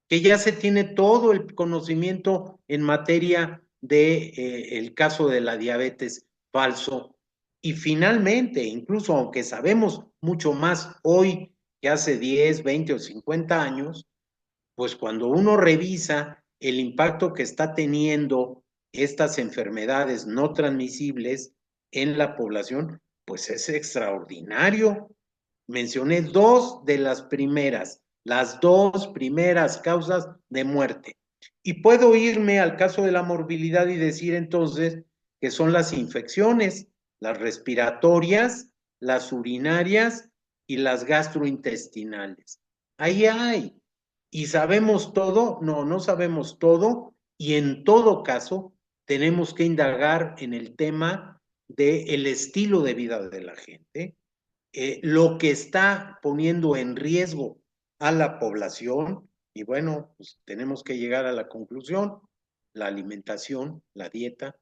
que ya se tiene todo el conocimiento en materia de el caso de la diabetes, falso. Y finalmente, incluso aunque sabemos mucho más hoy que hace 10, 20 o 50 años, pues cuando uno revisa el impacto que está teniendo estas enfermedades no transmisibles en la población, pues es extraordinario. Mencioné dos de las dos primeras causas de muerte. Y puedo irme al caso de la morbilidad y decir entonces que son las infecciones, las respiratorias, las urinarias y las gastrointestinales. Ahí hay. ¿Y sabemos todo? No, no sabemos todo. Y en todo caso, tenemos que indagar en el tema del estilo de vida de la gente, lo que está poniendo en riesgo a la población y bueno, pues tenemos que llegar a la conclusión, la alimentación, la dieta,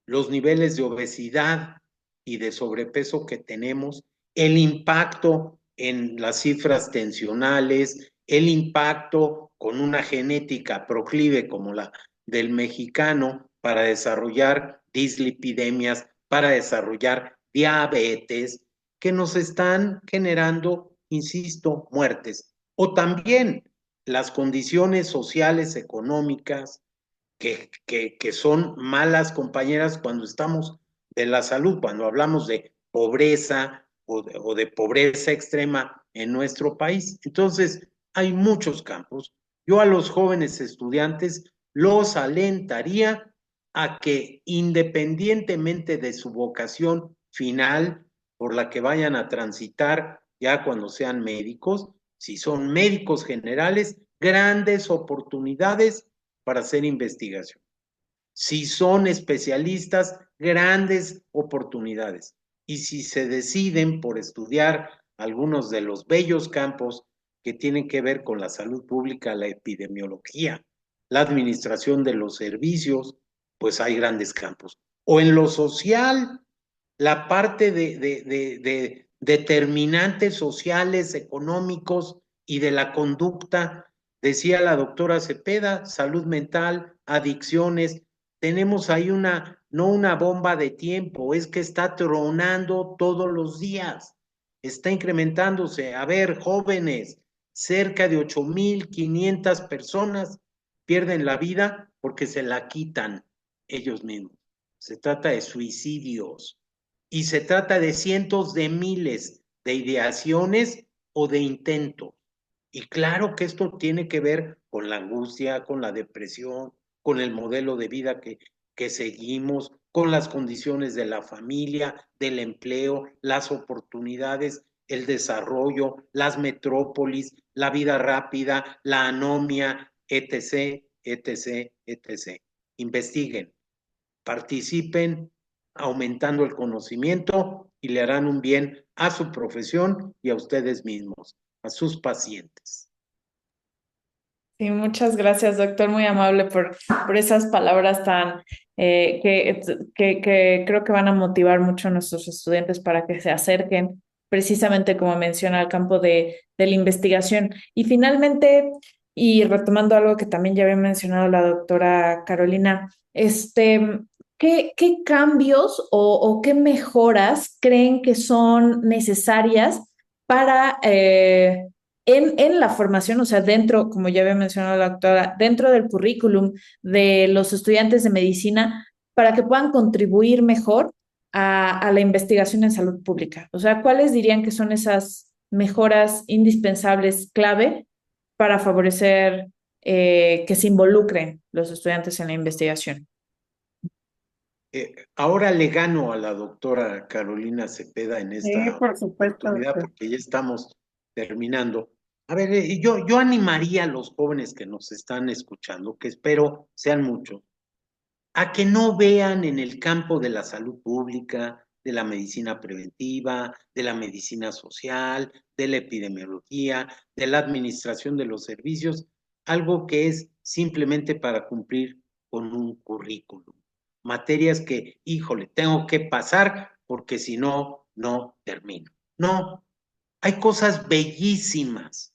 los niveles de obesidad y de sobrepeso que tenemos, el impacto en las cifras tensionales, el impacto con una genética proclive como la del mexicano para desarrollar dislipidemias, para desarrollar diabetes, que nos están generando, insisto, muertes. O también las condiciones sociales, económicas, que son malas compañeras cuando estamos de la salud, cuando hablamos de pobreza o de pobreza extrema en nuestro país. Entonces, hay muchos campos. Yo a los jóvenes estudiantes los alentaría a que independientemente de su vocación final por la que vayan a transitar ya cuando sean médicos, si son médicos generales, grandes oportunidades para hacer investigación. Si son especialistas, grandes oportunidades. Y si se deciden por estudiar algunos de los bellos campos que tienen que ver con la salud pública, la epidemiología, la administración de los servicios, pues hay grandes campos. O en lo social, la parte de determinantes sociales, económicos y de la conducta, decía la doctora Cepeda, salud mental, adicciones, tenemos ahí no una bomba de tiempo, es que está tronando todos los días, está incrementándose. A ver, jóvenes, cerca de 8,500 personas pierden la vida porque se la quitan ellos mismos. Se trata de suicidios y se trata de cientos de miles de ideaciones o de intentos. Y claro que esto tiene que ver con la angustia, con la depresión, con el modelo de vida que seguimos, con las condiciones de la familia, del empleo, las oportunidades, el desarrollo, las metrópolis, la vida rápida, la anomia, etc., etc., etc. Investiguen, participen aumentando el conocimiento y le harán un bien a su profesión y a ustedes mismos, a sus pacientes. Sí, muchas gracias, doctor, muy amable por esas palabras tan que creo que van a motivar mucho a nuestros estudiantes para que se acerquen precisamente como menciona al campo de la investigación. Y finalmente, y retomando algo que también ya había mencionado la doctora Carolina, ¿qué cambios o qué mejoras creen que son necesarias para en la formación, o sea, dentro, como ya había mencionado la doctora, dentro del currículum de los estudiantes de medicina para que puedan contribuir mejor a la investigación en salud pública? O sea, ¿cuáles dirían que son esas mejoras indispensables, clave, para favorecer que se involucren los estudiantes en la investigación? Ahora le gano a la doctora Carolina Cepeda en Sí, esta por supuesto, oportunidad doctor. porque ya estamos terminando. A ver, yo animaría a los jóvenes que nos están escuchando, que espero sean muchos, a que no vean en el campo de la salud pública, de la medicina preventiva, de la medicina social, de la epidemiología, de la administración de los servicios, algo que es simplemente para cumplir con un currículum. Materias que, híjole, tengo que pasar porque si no, no termino. No, hay cosas bellísimas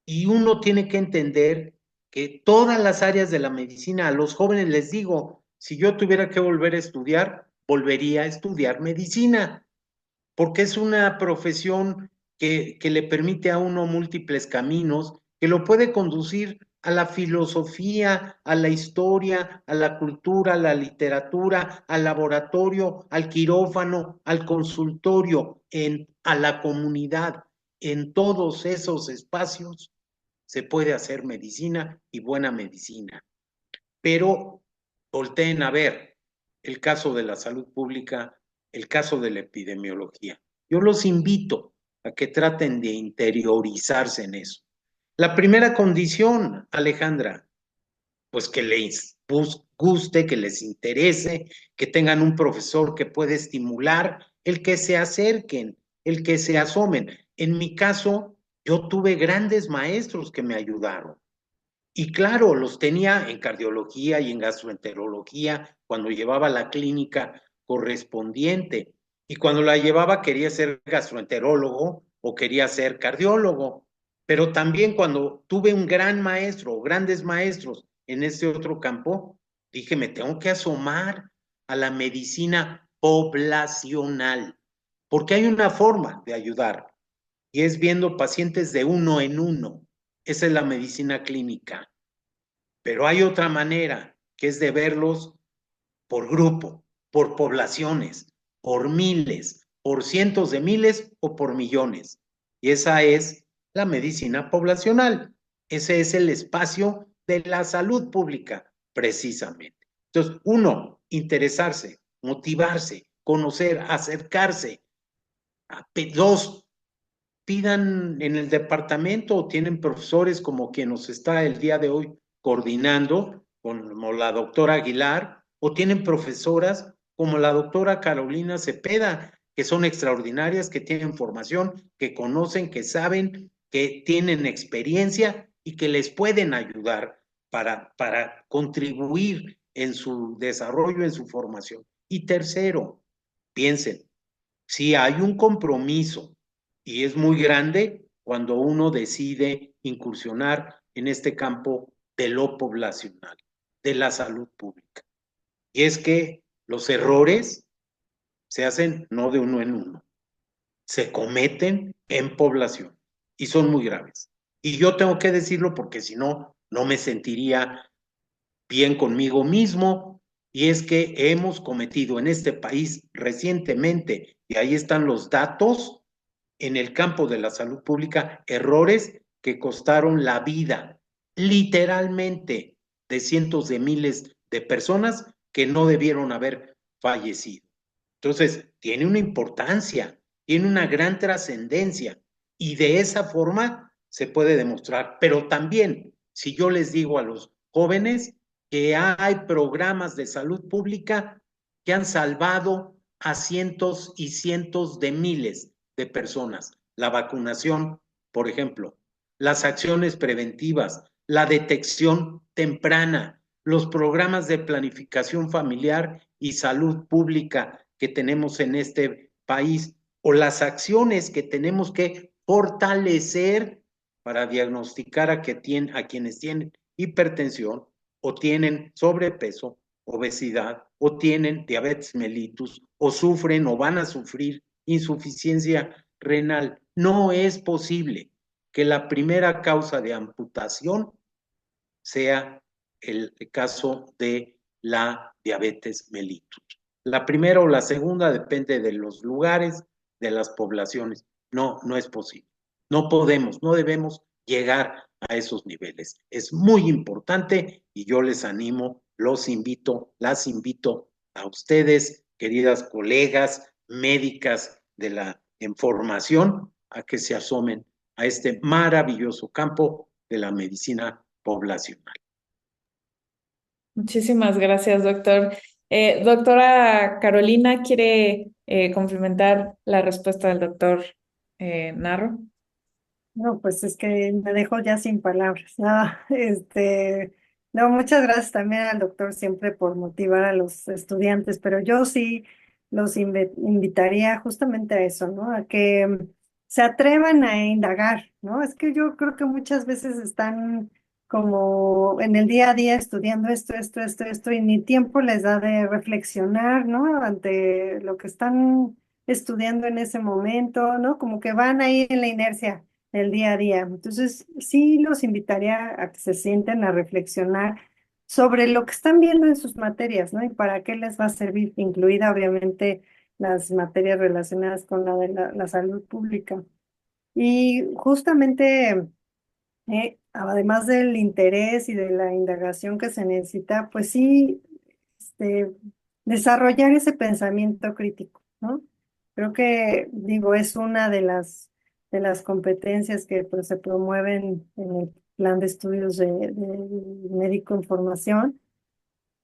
y uno tiene que entender que todas las áreas de la medicina, a los jóvenes les digo, si yo tuviera que volver a estudiar, volvería a estudiar medicina, porque es una profesión que le permite a uno múltiples caminos, que lo puede conducir a la filosofía, a la historia, a la cultura, a la literatura, al laboratorio, al quirófano, al consultorio, a la comunidad. En todos esos espacios se puede hacer medicina y buena medicina. Pero volteen a ver el caso de la salud pública, el caso de la epidemiología. Yo los invito a que traten de interiorizarse en eso. La primera condición, Alejandra, pues que les guste, que les interese, que tengan un profesor que pueda estimular, el que se acerquen, el que se asomen. En mi caso, Yo tuve grandes maestros que me ayudaron. Y claro, los tenía en cardiología y en gastroenterología cuando llevaba la clínica correspondiente. Y cuando la llevaba quería ser gastroenterólogo o quería ser cardiólogo. Pero también cuando tuve un gran maestro o grandes maestros en este otro campo, dije, me tengo que asomar a la medicina poblacional, porque hay una forma de ayudar y es viendo pacientes de uno en uno. Esa es la medicina clínica. Pero hay otra manera, que es de verlos por grupo, por poblaciones, por miles, por cientos de miles o por millones. Y esa es la medicina poblacional. Ese es el espacio de la salud pública, precisamente. Entonces, uno, interesarse, motivarse, conocer, acercarse. Dos, pidan en el departamento o tienen profesores como quien nos está el día de hoy coordinando, como la doctora Aguilar, o tienen profesoras como la doctora Carolina Cepeda, que son extraordinarias, que tienen formación, que conocen, que saben, que tienen experiencia y que les pueden ayudar para contribuir en su desarrollo, en su formación. Y tercero, piensen, si hay un compromiso y es muy grande cuando uno decide incursionar en este campo de lo poblacional, de la salud pública. Y es que los errores se hacen no de uno en uno, se cometen en población y son muy graves. Y yo tengo que decirlo porque si no, no me sentiría bien conmigo mismo, y es que hemos cometido en este país recientemente, y ahí están los datos, en el campo de la salud pública, errores que costaron la vida, literalmente, de cientos de miles de personas que no debieron haber fallecido. Entonces, tiene una importancia, tiene una gran trascendencia, y de esa forma se puede demostrar. Pero también, si yo les digo a los jóvenes que hay programas de salud pública que han salvado a cientos y cientos de miles de personas. La vacunación, por ejemplo, las acciones preventivas, la detección temprana, los programas de planificación familiar y salud pública que tenemos en este país, o las acciones que tenemos que fortalecer para diagnosticar a quienes tienen hipertensión o tienen sobrepeso, obesidad o tienen diabetes mellitus o sufren o van a sufrir insuficiencia renal. No es posible que la primera causa de amputación sea el caso de la diabetes mellitus. La primera o la segunda depende de los lugares, de las poblaciones. No, no es posible. No podemos, no debemos llegar a esos niveles. Es muy importante y yo les animo, los invito, las invito a ustedes, queridas colegas médicas de la información, a que se asomen a este maravilloso campo de la medicina poblacional. Muchísimas gracias, doctor. Doctora Carolina, ¿quiere complementar la respuesta del doctor Narro? No, pues es que me dejó ya sin palabras. No, no, muchas gracias también al doctor siempre por motivar a los estudiantes, pero yo sí los invitaría justamente a eso, ¿no? A que se atrevan a indagar, ¿no? Es que yo creo que muchas veces están como en el día a día estudiando esto, y ni tiempo les da de reflexionar, ¿no? Ante lo que están estudiando en ese momento, ¿no? Como que van ahí en la inercia el día a día. Entonces, sí los invitaría a que se sienten a reflexionar sobre lo que están viendo en sus materias, ¿no? Y para qué les va a servir, incluida obviamente las materias relacionadas con la de la salud pública. Y justamente, además del interés y de la indagación que se necesita, pues sí, este, desarrollar ese pensamiento crítico, ¿no? Creo que, digo, es una de las competencias que pues, se promueven en el plan de estudios de médico en formación,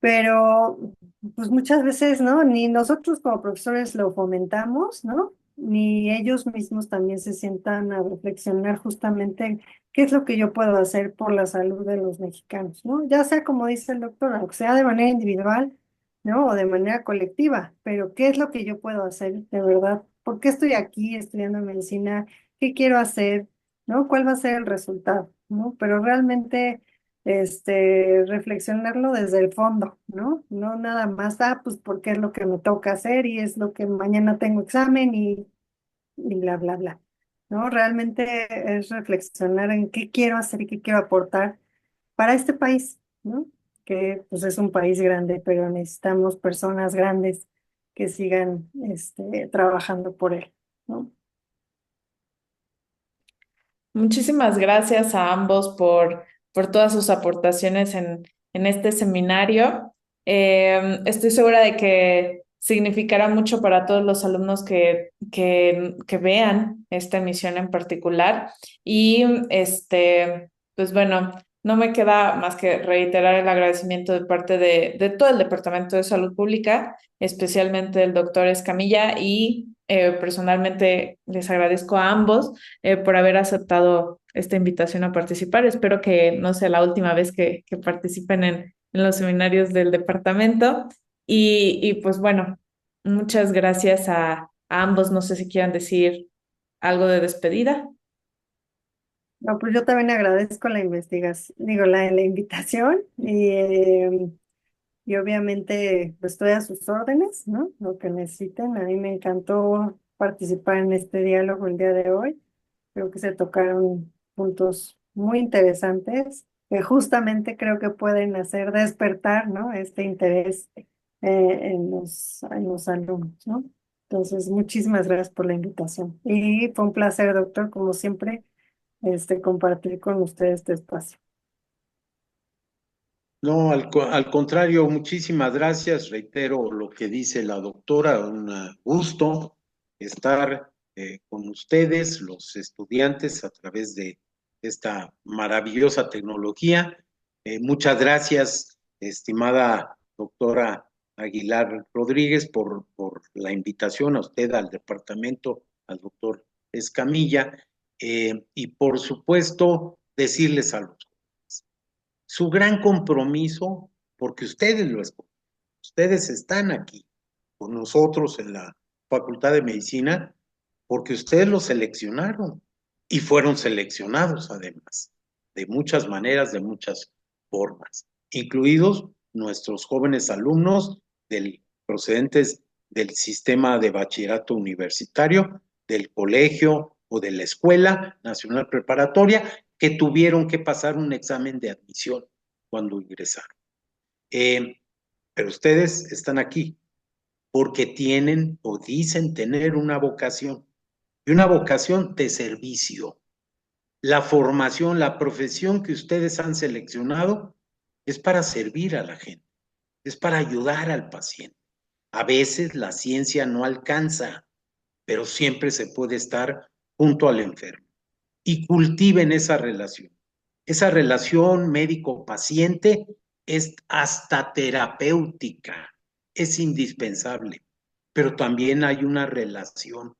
pero pues muchas veces, ¿no? Ni nosotros como profesores lo fomentamos, ¿no? ni ellos mismos también se sientan a reflexionar justamente qué es lo que yo puedo hacer por la salud de los mexicanos, ¿no? Ya sea como dice el doctor, aunque sea de manera individual, ¿no? O de manera colectiva, pero ¿qué es lo que yo puedo hacer de verdad? ¿Por qué estoy aquí estudiando medicina? ¿Qué quiero hacer? ¿No? ¿Cuál va a ser el resultado? ¿No? Pero realmente reflexionarlo desde el fondo, ¿no? No nada más, pues porque es lo que me toca hacer y es lo que mañana tengo examen y bla, bla, bla, ¿no? Realmente es reflexionar en qué quiero hacer y qué quiero aportar para este país, ¿no? Que pues es un país grande, pero necesitamos personas grandes que sigan, trabajando por él, ¿no? Muchísimas gracias a ambos por todas sus aportaciones en este seminario. Estoy segura de que significará mucho para todos los alumnos que vean esta emisión en particular. Y pues bueno, no me queda más que reiterar el agradecimiento de parte de todo el Departamento de Salud Pública, especialmente del doctor Escamilla, y personalmente les agradezco a ambos por haber aceptado esta invitación a participar. Espero que no sea la última vez que participen en los seminarios del departamento. Y pues bueno, muchas gracias a ambos. No sé si quieran decir algo de despedida. No, pues yo también agradezco la investigación, digo, la invitación y obviamente pues estoy a sus órdenes, ¿no? Lo que necesiten. A mí me encantó participar en este diálogo el día de hoy. Creo que se tocaron puntos muy interesantes que justamente creo que pueden hacer despertar, ¿no? Este interés en los alumnos, ¿no? Entonces, muchísimas gracias por la invitación. Y fue un placer, doctor, como siempre, compartir con ustedes este espacio. No, al contrario, muchísimas gracias. Reitero lo que dice la doctora, un gusto estar con ustedes, los estudiantes, a través de esta maravillosa tecnología. Muchas gracias, estimada doctora Aguilar Rodríguez, por la invitación a usted, al departamento, al doctor Escamilla, y por supuesto, decirles a los su gran compromiso, porque ustedes lo escogen, ustedes están aquí con nosotros en la Facultad de Medicina, porque ustedes lo seleccionaron y fueron seleccionados además, de muchas maneras, de muchas formas, incluidos nuestros jóvenes alumnos procedentes del sistema de bachillerato universitario, del colegio o de la Escuela Nacional Preparatoria, que tuvieron que pasar un examen de admisión cuando ingresaron. Pero ustedes están aquí porque tienen o dicen tener una vocación, y una vocación de servicio. La formación, la profesión que ustedes han seleccionado es para servir a la gente, es para ayudar al paciente. A veces la ciencia no alcanza, pero siempre se puede estar junto al enfermo. Y cultiven esa relación. Esa relación médico-paciente es hasta terapéutica, es indispensable, pero también hay una relación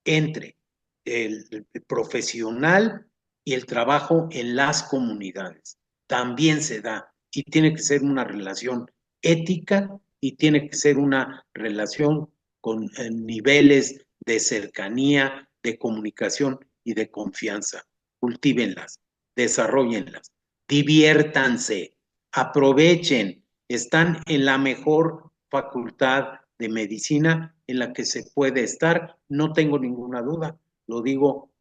entre el profesional y el trabajo en las comunidades. También se da y tiene que ser una relación ética y tiene que ser una relación con niveles de cercanía, de comunicación y de confianza. Cultívenlas, desarrollenlas, diviértanse, aprovechen, están en la mejor facultad de medicina en la que se puede estar, no tengo ninguna duda, lo digo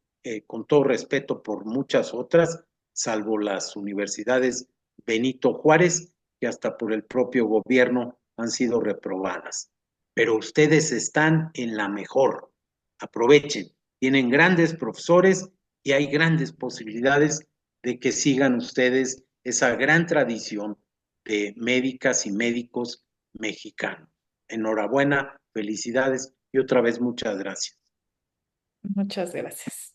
con todo respeto por muchas otras, salvo las universidades Benito Juárez, que hasta por el propio gobierno han sido reprobadas. Pero ustedes están en la mejor, aprovechen, tienen grandes profesores y hay grandes posibilidades de que sigan ustedes esa gran tradición de médicas y médicos mexicanos. Enhorabuena, felicidades y otra vez muchas gracias. Muchas gracias.